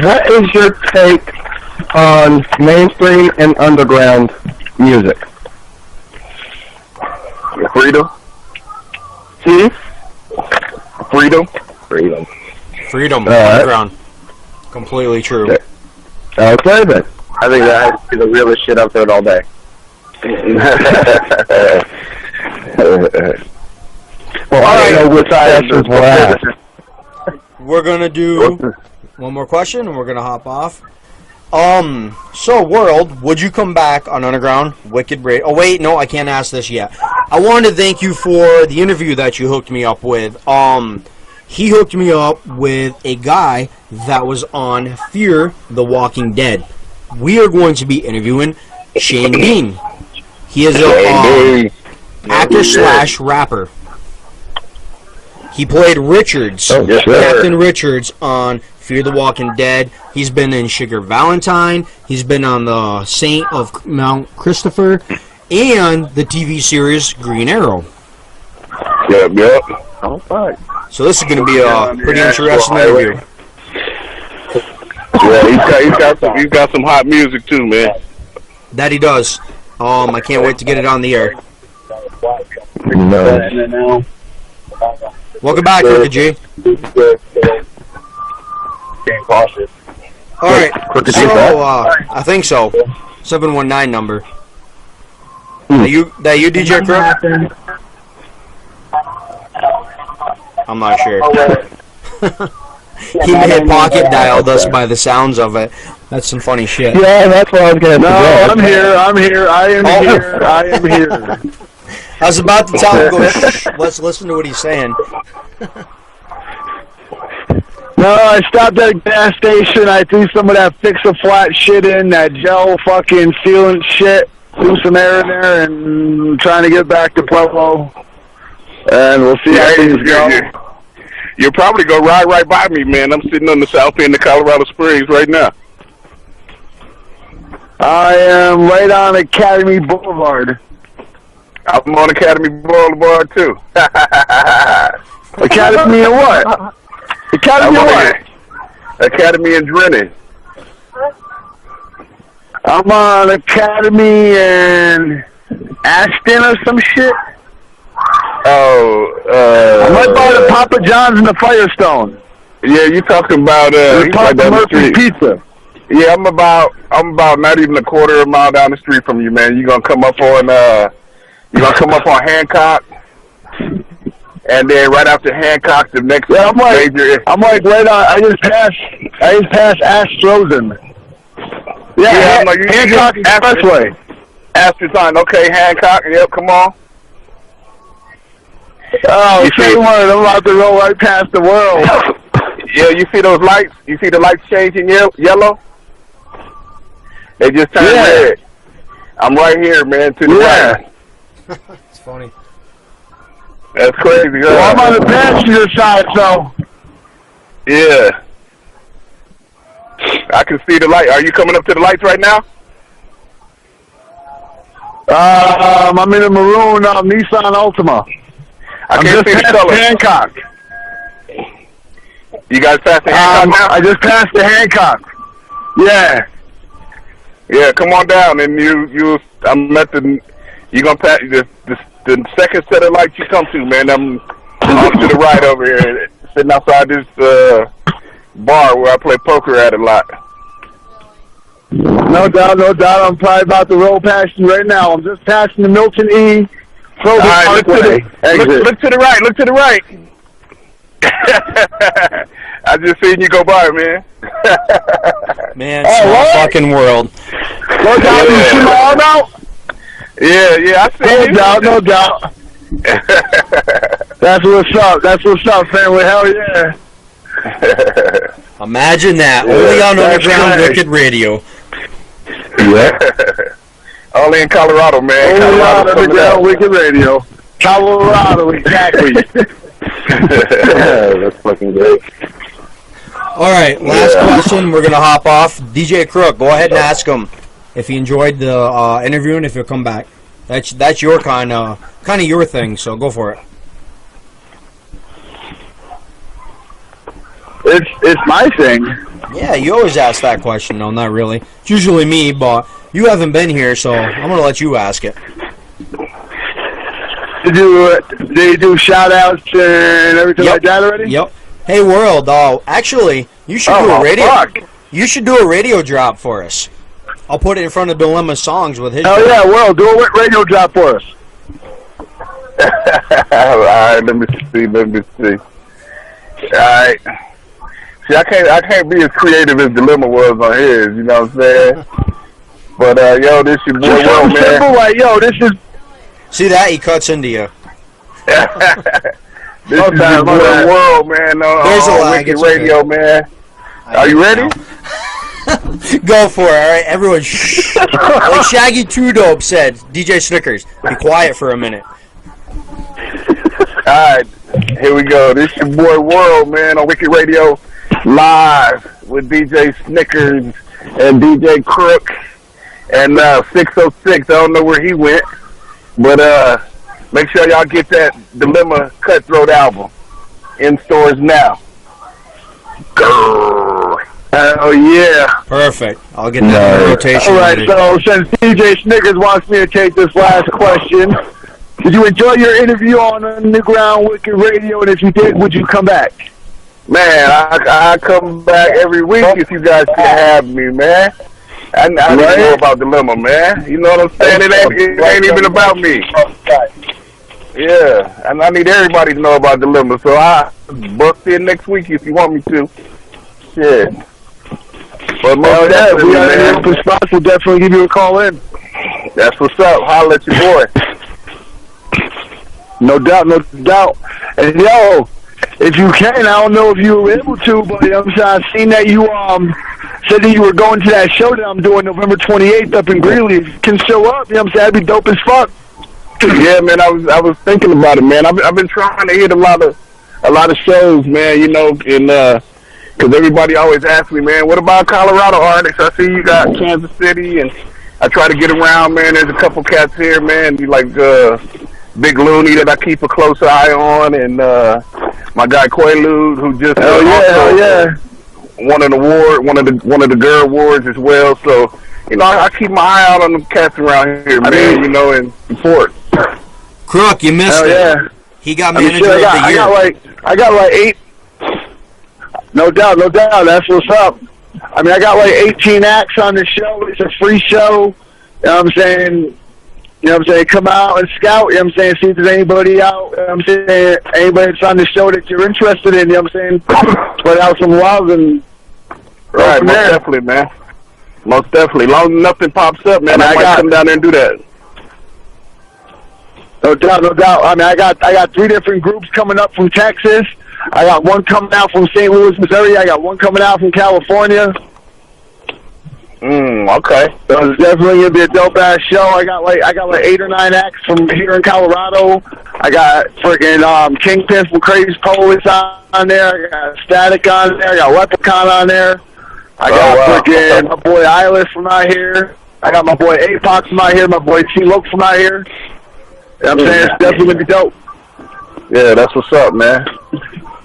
what is your take on mainstream and underground music? Freedom. Freedom. Freedom. Freedom, Alright. underground. Completely true. Okay then. I think that has to be the realest shit I've heard all day. Well, I don't know which questions we're at. We're gonna do one more question and we're gonna hop off. So World, would you come back on Underground Wicked Radio? Oh wait, no, I can't ask this yet. I wanted to thank you for the interview that you hooked me up with. He hooked me up with a guy that was on Fear the Walking Dead. We are going to be interviewing Shane Dean. He is a actor / rapper. He played Richards, Captain Richards, on Fear the Walking Dead. He's been in Sugar Valentine. He's been on the Saint of Mount Christopher and the TV series Green Arrow. Yep. All right. So this is going to be a pretty interesting interview. Yeah, he's got some hot music too, man. That he does. I can't wait to get it on the air. No. Welcome back, Crooked G. All right. So I think so. 719 number. That you DJ Crook? I'm not sure. He may have pocket dialed us by the sounds of it. That's some funny shit. Yeah, that's what I was going to say. I'm here. I am here. I was about to tell him, go, shh, let's listen to what he's saying. No, I stopped at a gas station. I threw some of that fix-a-flat shit in, that gel fucking sealant shit. Threw some air in there and trying to get back to Pueblo. And we'll see how things go. You'll probably go right by me, man. I'm sitting on the south end of Colorado Springs right now. I am right on Academy Boulevard. I'm on Academy Boulevard too. Academy of what? Academy of what? Academy in Drennan. I'm on Academy in Ashton or some shit. I'm right by the Papa John's and the Firestone. Yeah, you talking about Papa down the Murphy's street. Pizza. Yeah, I'm about not even a quarter of a mile down the street from you, man. You're gonna come up on Hancock, and then right after Hancock, the next major. I'm like right on. I just passed Astrozen. Yeah, Hancock Expressway. Astrozen, okay, Hancock. Yep, come on. Oh, say word. I'm about to roll right past the world. Yeah, you see those lights? You see the lights changing yellow? They just turned red. I'm right here, man, to the right. It's funny. That's crazy. Well, I'm on the passenger side, so. Yeah. I can see the light. Are you coming up to the lights right now? I'm in a maroon Nissan Altima. I can't see the color. Hancock. You guys passed the Hancock now? I just passed the Hancock. Yeah. Yeah, come on down, and I'm at you're gonna pass the second set of lights you come to, man. I'm off to the right over here, sitting outside this bar where I play poker at a lot. No doubt. I'm probably about to roll past you right now. I'm just passing the Milton E. Look to the right. Look to the right. I just seen you go by, man. Man, small fucking world. No doubt. You see my arm out? Yeah, I see you. No doubt. That's what's up, family. Hell yeah. Imagine that. Only on Underground Wicked Radio. Yeah. Only in Colorado, man. Only on Underground Wicked Radio. Colorado, exactly. That's fucking great. All right, last question. We're going to hop off. DJ Crook, go ahead and ask him if he enjoyed the interview and if he'll come back. That's your kind of your thing. So go for it. It's my thing. Yeah, you always ask that question. No, not really. It's usually me, but you haven't been here, so I'm gonna let you ask it. Did you do shout outs and everything like that already? Yep. Hey, World. Actually, you should do a radio. Fuck. You should do a radio drop for us. I'll put it in front of Dilemma's songs with his. Oh yeah, well, do a radio drop for us. All right, let me see. All right. See, I can't be as creative as Dilemma was on his. You know what I'm saying? But yo, this your boy World, man. Simple, like, yo, this is. See that? He cuts into you. This is your boy World, man. There's a on lag. Wicked It's Radio, okay. man. Are you ready? Go for it. All right, everyone. Shh. Like Shaggy Two Dope said, DJ Snickers, be quiet for a minute. All right, here we go. This your boy World, man, on Wicked Radio, live with DJ Snickers and DJ Crook and 606. I don't know where he went, but make sure y'all get that Dilemma Cutthroat album in stores now. Grrr. Oh yeah. Perfect. I'll get that in rotation. All right, ready. so since DJ Snickers wants me to take this last question, did you enjoy your interview on Underground Wicked Radio? And if you did, would you come back? Man, I come back every week if you guys can have me, man. I need to know about Dilemma, man. You know what I'm saying? It ain't even about me. Yeah, and I need everybody to know about Dilemma, so I bust in next week if you want me to. Shit. But most definitely, we got man, any open spots, we'll definitely give you a call in. that's what's up. Holla at your boy. No doubt, no doubt. And yo, if you can, I don't know if you were able to, but you know what I'm saying, I've seen that you said that you were going to that show that I'm doing November 28th up in Greeley. If you can show up, you know what I'm saying, that'd be dope as fuck. Yeah, man, I was thinking about it, man. I've been trying to hit a lot of shows, man. You know, and because everybody always asks me, man, what about Colorado artists? I see you got Kansas City, and I try to get around, man. There's a couple cats here, man, like Big Looney that I keep a close eye on, and my guy Quaalude, who just won an award, one of the girl awards as well. So, you know, I keep my eye out on them cats around here, man. You know, and support. Crook, you missed it. Yeah. He got manager of the year. I got like 8. No doubt, no doubt. That's what's up. I mean, I got like 18 acts on the show. It's a free show. You know what I'm saying? You know what I'm saying? Come out and scout. You know what I'm saying? See if there's anybody out. You know what I'm saying? Anybody that's on the show that you're interested in. You know what I'm saying? Put out some love and right, most definitely, man. Most definitely. Long as nothing pops up, man, I might come down there and do that. No doubt, no doubt. I mean, I got 3 different groups coming up from Texas. I got one coming out from St. Louis, Missouri. I got one coming out from California. Okay. So it's definitely gonna be a dope ass show. I got like 8 or 9 acts from here in Colorado. I got freaking Kingpin from Crazy Police on there. I got Static on there. I got Leprechaun on there. I got freaking my boy Eyeless from out here. I got my boy Apox from out here. My boy T-Loke from out here. You know what I'm saying? It's definitely gonna be dope. Yeah, that's what's up, man.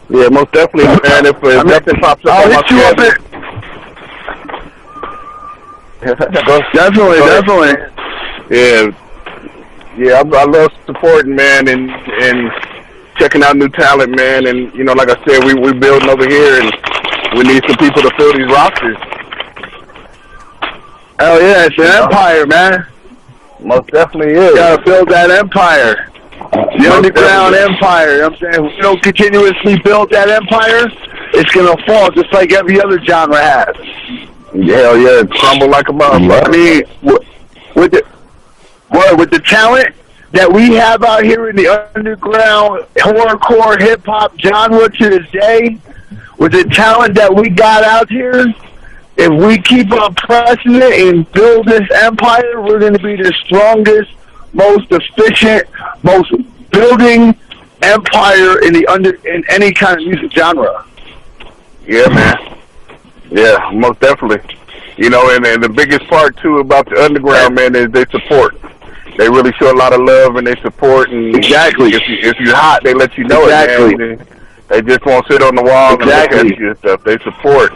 Yeah, most definitely, man. If nothing pops up on my schedule. Definitely. Yeah, I love supporting, man, and checking out new talent, man. And you know, like I said, we building over here, and we need some people to fill these rosters. Hell yeah, it's an empire, man. Most definitely is. You gotta build that empire. The underground empire. You know what I'm saying? If we don't continuously build that empire, it's gonna fall just like every other genre has. Hell yeah, crumble like a motherfucker. I mean, with the talent that we have out here in the underground horrorcore hip hop genre to this day, with the talent that we got out here, if we keep on pressing it and build this empire, we're going to be the strongest, most efficient, most building empire in any kind of music genre. Yeah, man. Yeah, most definitely. You know, and the biggest part too about the underground, man, is their support. they really show a lot of love and they support. And Exactly. If you're hot, they let you know Exactly. it, man. They just won't sit on the wall and look at you and stuff. They support.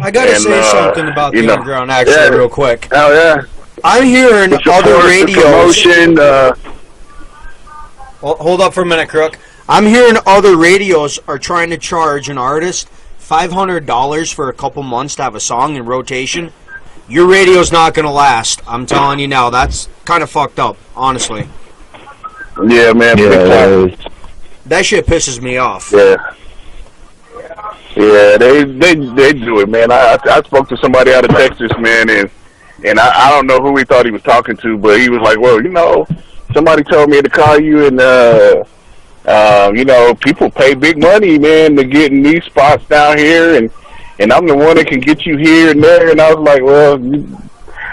I gotta And, say something about the underground, actually, real quick. Oh yeah. I'm hearing other radios. Promotion. Hold up for a minute, Crook. I'm hearing other radios are trying to charge an artist $500 for a couple months to have a song in rotation. Your radio's not gonna last. I'm telling you now. That's kind of fucked up, honestly. Yeah, man. Yeah, That shit pisses me off. Yeah. Yeah, they do it, man. I spoke to somebody out of Texas, man, and I don't know who he thought he was talking to, but he was like, well, you know, somebody told me to call you, and you know, people pay big money, man, to get in these spots down here, and I'm the one that can get you here and there. And I was like, well,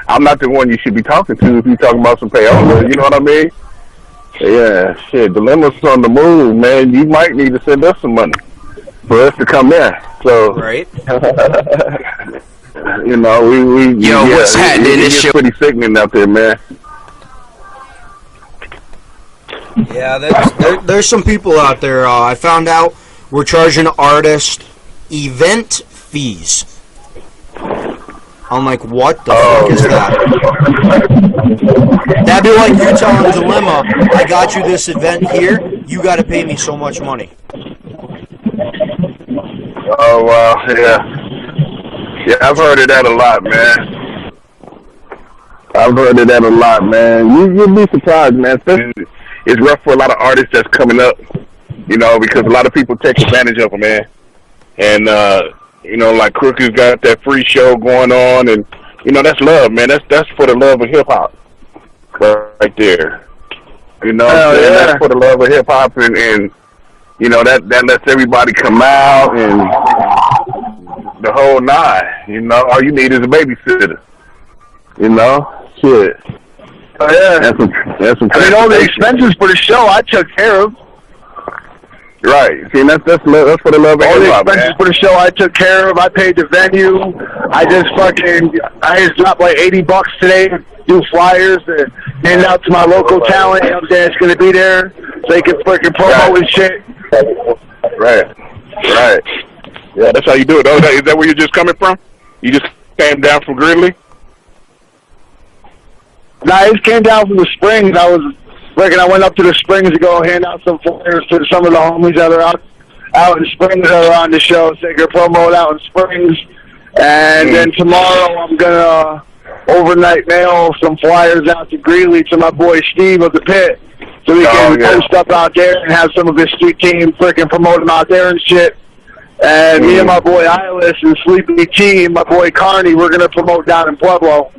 I'm not the one you should be talking to if you're talking about some payola, you know what I mean? Yeah, shit, Dilemma's on the move, man. You might need to send us some money for us to come in. So, right? You know, we what's happening? It's pretty sickening out there, man. Yeah, there's some people out there. I found out we're charging artists event fees. I'm like, what the fuck is that? That'd be like you telling Dilemma, I got you this event here, you got to pay me so much money. Oh, wow, yeah. Yeah, I've heard of that a lot, man. I've heard of that a lot, man. You'd be surprised, man. It's rough for a lot of artists that's coming up, you know, because a lot of people take advantage of them, man. And, you know, like Crook's got that free show going on, and, you know, that's love, man. That's for the love of hip-hop right there. You know what I'm saying? Yeah. That's for the love of hip-hop, and you know, that lets everybody come out and the whole nine. You know, all you need is a babysitter. You know? Shit. Oh, yeah. That's some I mean, all the expenses for the show I took care of. Right. See, that's for the love of All the hip-hop, expenses man. for the show I took care of. I paid the venue. I just dropped like $80 today to do flyers and hand out to my local talent. You know what I'm saying? It's going to be there so they can freaking promo and shit. Right. Yeah, that's how you do it. Oh, is that where you're just coming from? You just came down from Gridley? Nah, I just came down from the Springs. I went up to the Springs to go hand out some flyers to some of the homies that are out in Springs that are on the show, so they can promote out in Springs. And then tomorrow I'm going to overnight mail some flyers out to Greeley to my boy Steve of the Pit, so we can post up out there and have some of his street team freaking promote him out there and shit. And me and my boy Eyeless and Sleepy T and my boy Carney, we're going to promote down in Pueblo.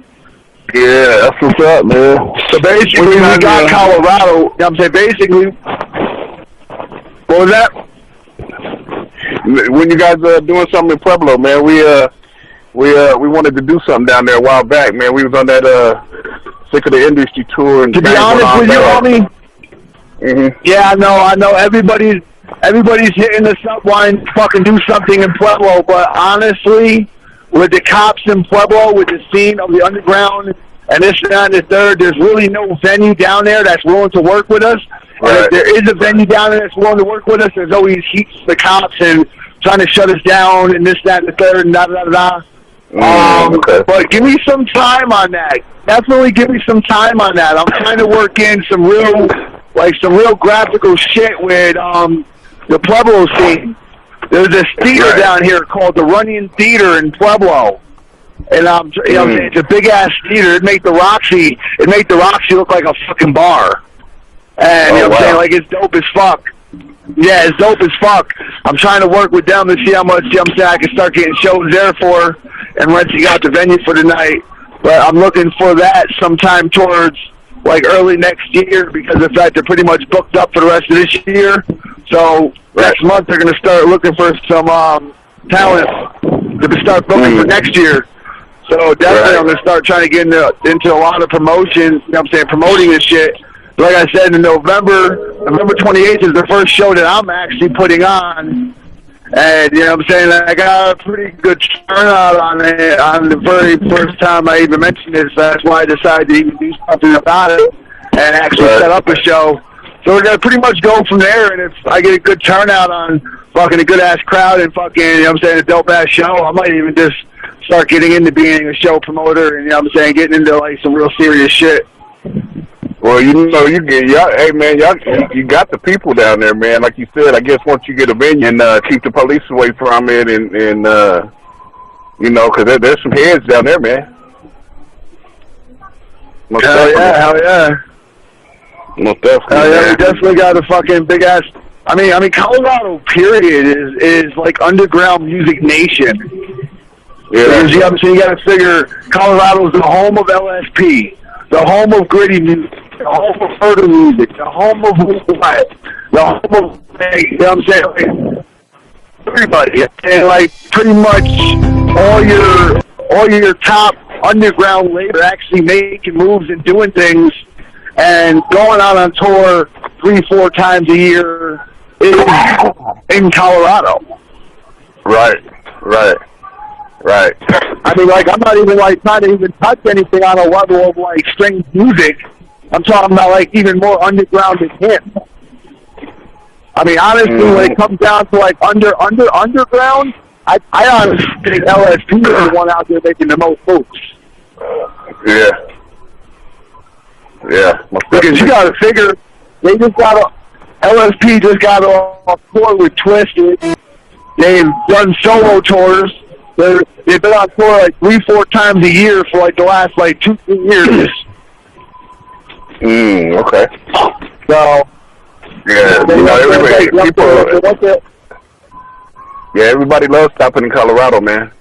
Yeah, that's what's up, man. So basically, we got Colorado. You know what I'm saying? Basically, what was that? When you guys are doing something in Pueblo, man, we wanted to do something down there a while back, man. We was on that Sick of the Industry tour. And to be honest with you, homie, yeah, I know. Everybody's hitting us up wanting to fucking do something in Pueblo, but honestly, with the cops in Pueblo, with the scene of the underground, and this and that and the third, there's really no venue down there that's willing to work with us. Right. And if there is a venue down there that's willing to work with us, there's always heaps of the cops and trying to shut us down and this, that, and the third, and da-da-da-da. Okay. But give me some time on that. Definitely give me some time on that. I'm trying to work in some real graphical shit with the Pueblo scene. There's this theater down here called the Runyon Theater in Pueblo, and you know, it's a big ass theater. It made the Roxy look like a fucking bar, and you know what I'm saying, like it's dope as fuck. Yeah, it's dope as fuck. I'm trying to work with them to see how much, you know what I'm saying, I can start getting shows there for, and renting out the venue for the night. But I'm looking for that sometime towards like early next year, because of the fact they're pretty much booked up for the rest of this year. So next month they're going to start looking for some talent to start booking for next year. So definitely I'm going to start trying to get into a lot of promotions, you know what I'm saying, promoting this shit. Like I said, in November 28th is the first show that I'm actually putting on. And, you know what I'm saying, I got a pretty good turnout on it on the very first time I even mentioned it, so that's why I decided to even do something about it. and actually set up a show. So we're gonna pretty much go from there, and if I get a good turnout on fucking a good ass crowd and fucking, you know what I'm saying, a dope ass show, I might even just start getting into being a show promoter and, you know what I'm saying, getting into like some real serious shit. Well, you know, hey man, you got the people down there, man. Like you said, I guess once you get a venue and keep the police away from it, and you know, because there's some heads down there, man. Most Hell definitely. yeah, hell yeah. Most definitely. Hell yeah, man. we definitely got a fucking big ass. I mean, Colorado, period, is like underground music nation. Yeah. Because you got to figure Colorado's the home of LSP, the home of gritty music, the home of murder music, the home of what, the home of, you know what I'm saying? Like, everybody, and like pretty much all your top underground labor actually making moves and doing things and going out on tour 3-4 times a year in Colorado. Right. I mean, like, I'm not even like trying to even touch anything on a level of like string music. I'm talking about like even more underground than him. I mean, honestly, when it comes down to like underground, I honestly think LSP is the one out there making the most moves. Yeah. Because you got to figure, LSP just got off tour with Twisted. They've done solo tours. They've been on tour like 3-4 times a year for like the last like 2-3 years. Okay. So. Yeah, you know, everybody loves stopping in Colorado, man.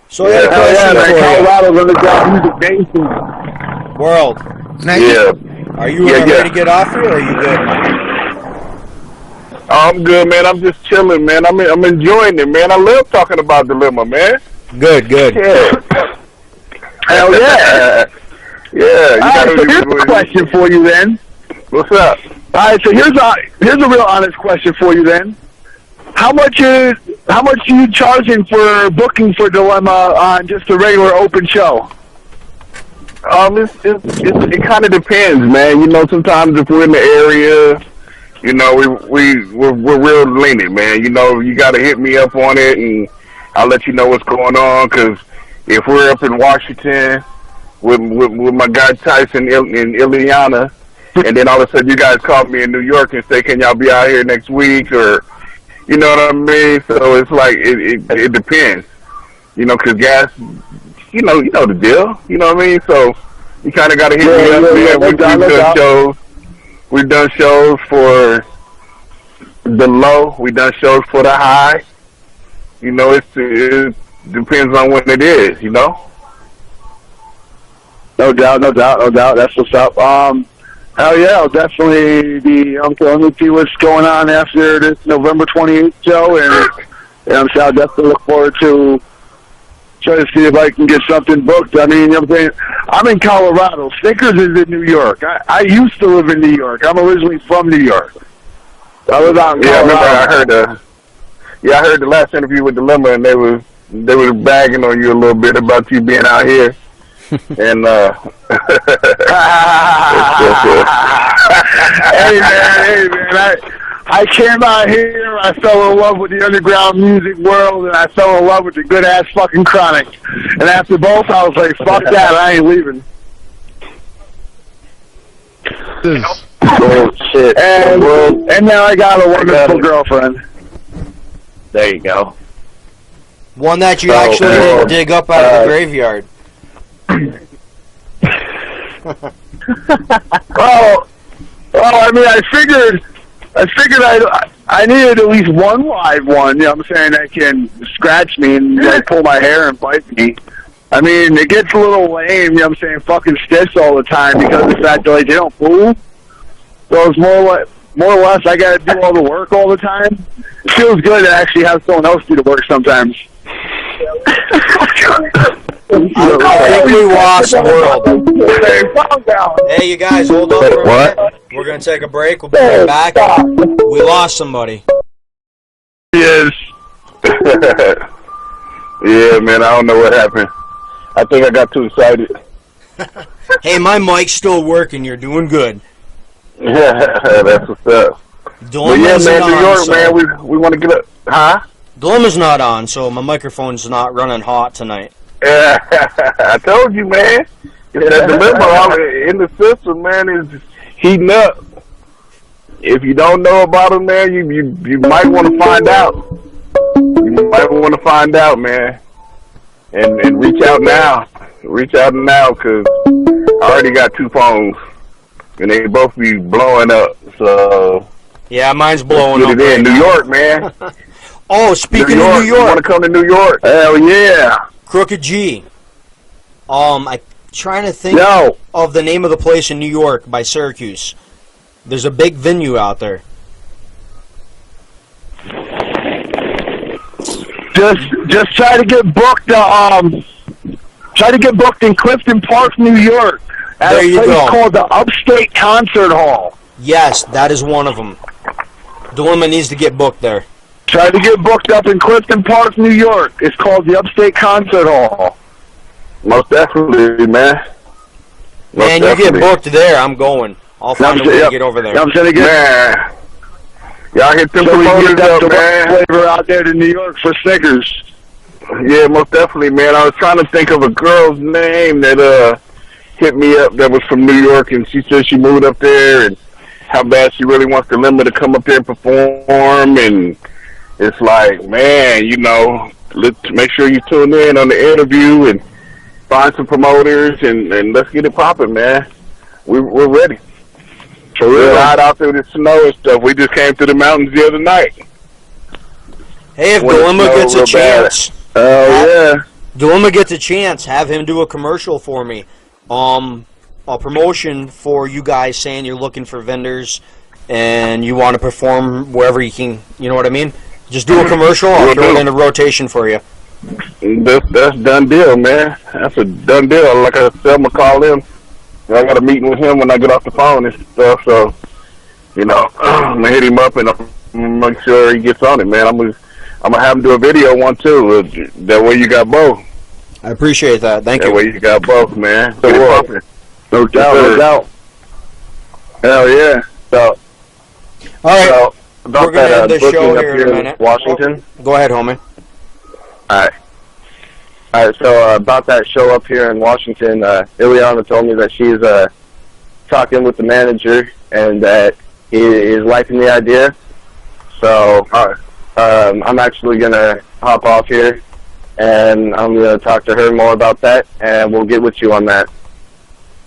So I got a question for Colorado's underground music nation. World. Yeah. Are you ready to get off here, or are you good? I'm good, man. I'm just chilling, man. I'm enjoying it, man. I love talking about Dilemma, man. Good. Yeah. Hell yeah. Yeah. All right, so here's a question for you then. What's up? All right, so here's a real honest question for you then. How much are you charging for booking for Dilemma on just a regular open show? It kind of depends, man. You know, sometimes if we're in the area, you know, we're real lenient, man. You know, you got to hit me up on it, and I'll let you know what's going on. Because if we're up in Washington with my guy Tyson in Ileana, and then all of a sudden you guys call me in New York and say, "Can y'all be out here next week?" Or, you know what I mean? So it's like it depends, you know, because gas, you know the deal. You know what I mean? So you kind of got to hit me up, man. We've done shows. We've done shows for the low. We've done shows for the high. You know, it depends on when it is. You know. No doubt. That's what's up. Hell yeah, I'll definitely be. Let me see what's going on after this November 28th show, and I'm sure I'll definitely look forward to try to see if I can get something booked. I mean, you know what I'm saying? I'm in Colorado. Snickers is in New York. I used to live in New York. I'm originally from New York. I live out in Colorado. I heard the last interview with Dilemma, and they was bagging on you a little bit about you being out here. And hey man, I came out here, I fell in love with the underground music world, and I fell in love with the good ass fucking Chronic. And after both, I was like, fuck that, I ain't leaving. oh shit! And now I got a wonderful girlfriend. There you go. One that you actually didn't dig up out of the graveyard. well, I mean, I figured I needed at least one live one, you know what I'm saying, that can scratch me and like pull my hair and bite me. I mean, it gets a little lame, you know what I'm saying, fucking stiffs all the time because of the fact that like, they don't move. So it's more or less I gotta do all the work all the time. It feels good to actually have someone else do the work sometimes. I think we lost World. Hey, you guys, hold on for a minute. We're going to take a break. We'll be right back. We lost somebody. Yes. Yeah, man, I don't know what happened. I think I got too excited. Hey, my mic's still working. You're doing good. Yeah, that's what's up. But yeah, Dilemma's man, not New on, York, so. man, we want to get up, huh? Dilemma's not on, so my microphone's not running hot tonight. Yeah, I told you, man. That dilemma in the system, man, is heating up. If you don't know about it, man, you might want to find out. You might want to find out, man, and reach out now. Reach out now, cause I already got 2 phones, and they both be blowing up. So Yeah, mine's blowing up. get it in Right New now. York, man. Oh, speaking of New You want York, to come to New York? Hell yeah. Crooked G. I'm trying to think No. of the name of the place in New York by Syracuse. There's a big venue out there. Just try to get booked. Try to get booked in Clifton Park, New York, at There a you place go. called the Upstate Concert Hall. Yes, that is one of them. Dilemma needs to get booked there. Try to get booked up in Clifton Park, New York. It's called the Upstate Concert Hall. Most definitely, man. Man, you get booked there, I'm going. I'll find a way to get over there. I'm gonna get Man, y'all hit them so we can get promoters that up, man. flavor out there to New York for Snickers. Yeah, most definitely, man. I was trying to think of a girl's name that hit me up that was from New York, and she said she moved up there and how bad she really wants Dilemma to come up there and perform. And it's like, man, you know, let's make sure you tune in on the interview and find some promoters and let's get it popping, man. We're ready. So we're ride out through the snow and stuff. We just came through the mountains the other night. Hey, if When it Dilemma snowed gets a real bad. chance, Oh yeah. Dilemma gets a chance, have him do a commercial for me. A promotion for you guys saying you're looking for vendors and you want to perform wherever you can, you know what I mean? Just do a commercial, I'll throw it in a rotation for you. That's done deal, man. That's a done deal. Like I said, I'm gonna call him. I got a meeting with him when I get off the phone and stuff. So, you know, I'm gonna hit him up and I'm gonna make sure he gets on it, man. I'm gonna have him do a video one too. That way you got both. I appreciate that. Thank That you. way you got both, man. So what? No doubt, no doubt. Hell yeah. So, All right, so about we're gonna that end this booking show up here in a minute. Washington. Go ahead, homie. All right. So about that show up here in Washington, Ileana told me that she's talking with the manager and that he is liking the idea. So I'm actually gonna hop off here and I'm gonna talk to her more about that, and we'll get with you on that.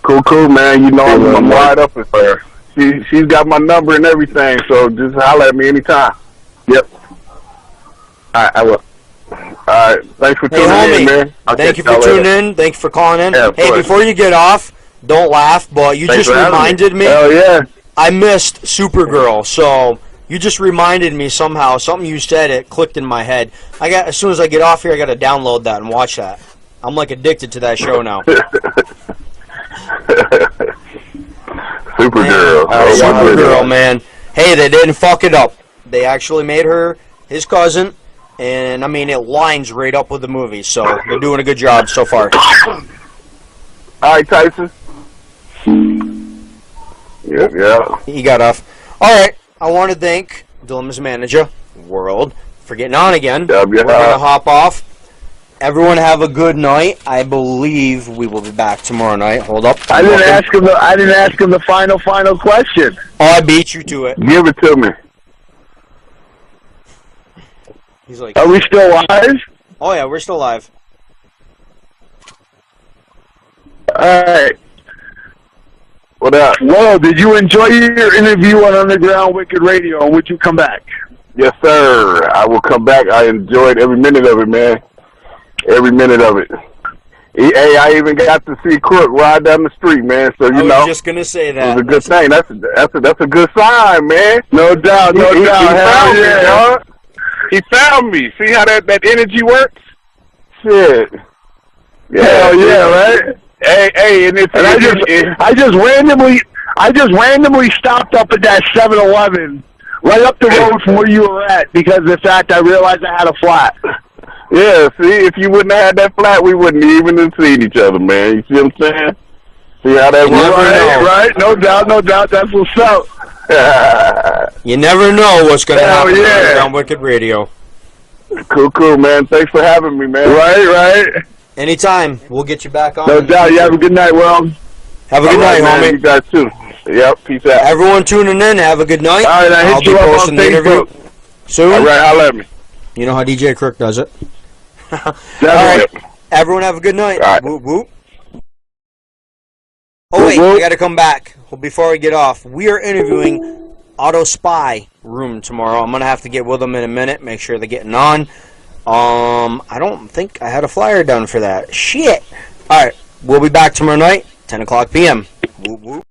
Cool, man. You know I'm wide up with her. She's got my number and everything, so just holler at me anytime. Yep. All right, I will. Alright, thanks for tuning in, man. Thank you for tuning in. Thank you for calling in. Yeah, hey, before you get off, don't laugh, but you Thanks just for having reminded me. Hell yeah. I missed Supergirl, so you just reminded me somehow. Something you said, it clicked in my head. As soon as I get off here, I got to download that and watch that. I'm like addicted to that show now. Supergirl. Supergirl, man. Hey, they didn't fuck it up. They actually made her his cousin, and I mean, it lines right up with the movie, so they're doing a good job so far. Alright, Tyson. Yeah. He got off. Alright, I want to thank Dilemma's manager, World, for getting on again. Yeah. We're going to hop off. Everyone have a good night. I believe we will be back tomorrow night. Hold up. I didn't ask him the final question. Oh, I beat you to it. Give it to me. He's like, Are we still live? oh yeah, we're still live. Alright. What up? Well, did you enjoy your interview on Underground Wicked Radio, and would you come back? Yes, sir. I will come back. I enjoyed every minute of it, man. Every minute of it. Hey, I even got to see Crook ride down the street, man. So I you was know, just gonna say it that. was a good thing. That's a good sign, man. No doubt, no He doubt. found Hell me, yeah. dog. He found me. See how that energy works? Shit. Hell yeah, right? Hey, and it's And I just randomly stopped up at that 7-Eleven right up the road from where you were at because of the fact I realized I had a flat. yeah. See, if you wouldn't have had that flat, we wouldn't even have seen each other, man. You see what I'm saying? See how that You never works? know. Right? No doubt. That's what's up. You never know what's going to Hell happen yeah. on Wicked Radio. Cool, man. Thanks for having me, man. Right. Anytime. We'll get you back on. No in the doubt. You future. have a good night, Will. Have a good All right, night, man. homie. You guys too. Yep. Peace out. Everyone tuning in, have a good night. All right, I I'll hit be you up on posting the interview Facebook. soon. All right, holla at me. You know how DJ Crook does it. All Definitely. right. Everyone have a good night. All right. Whoop, whoop. Oh, wait, whoop. I got to come back. Well, before we get off, we are interviewing Auto Spy Room tomorrow. I'm going to have to get with them in a minute, make sure they're getting on. I don't think I had a flyer done for that. Shit. All right, we'll be back tomorrow night, 10 o'clock p.m. Whoop, whoop.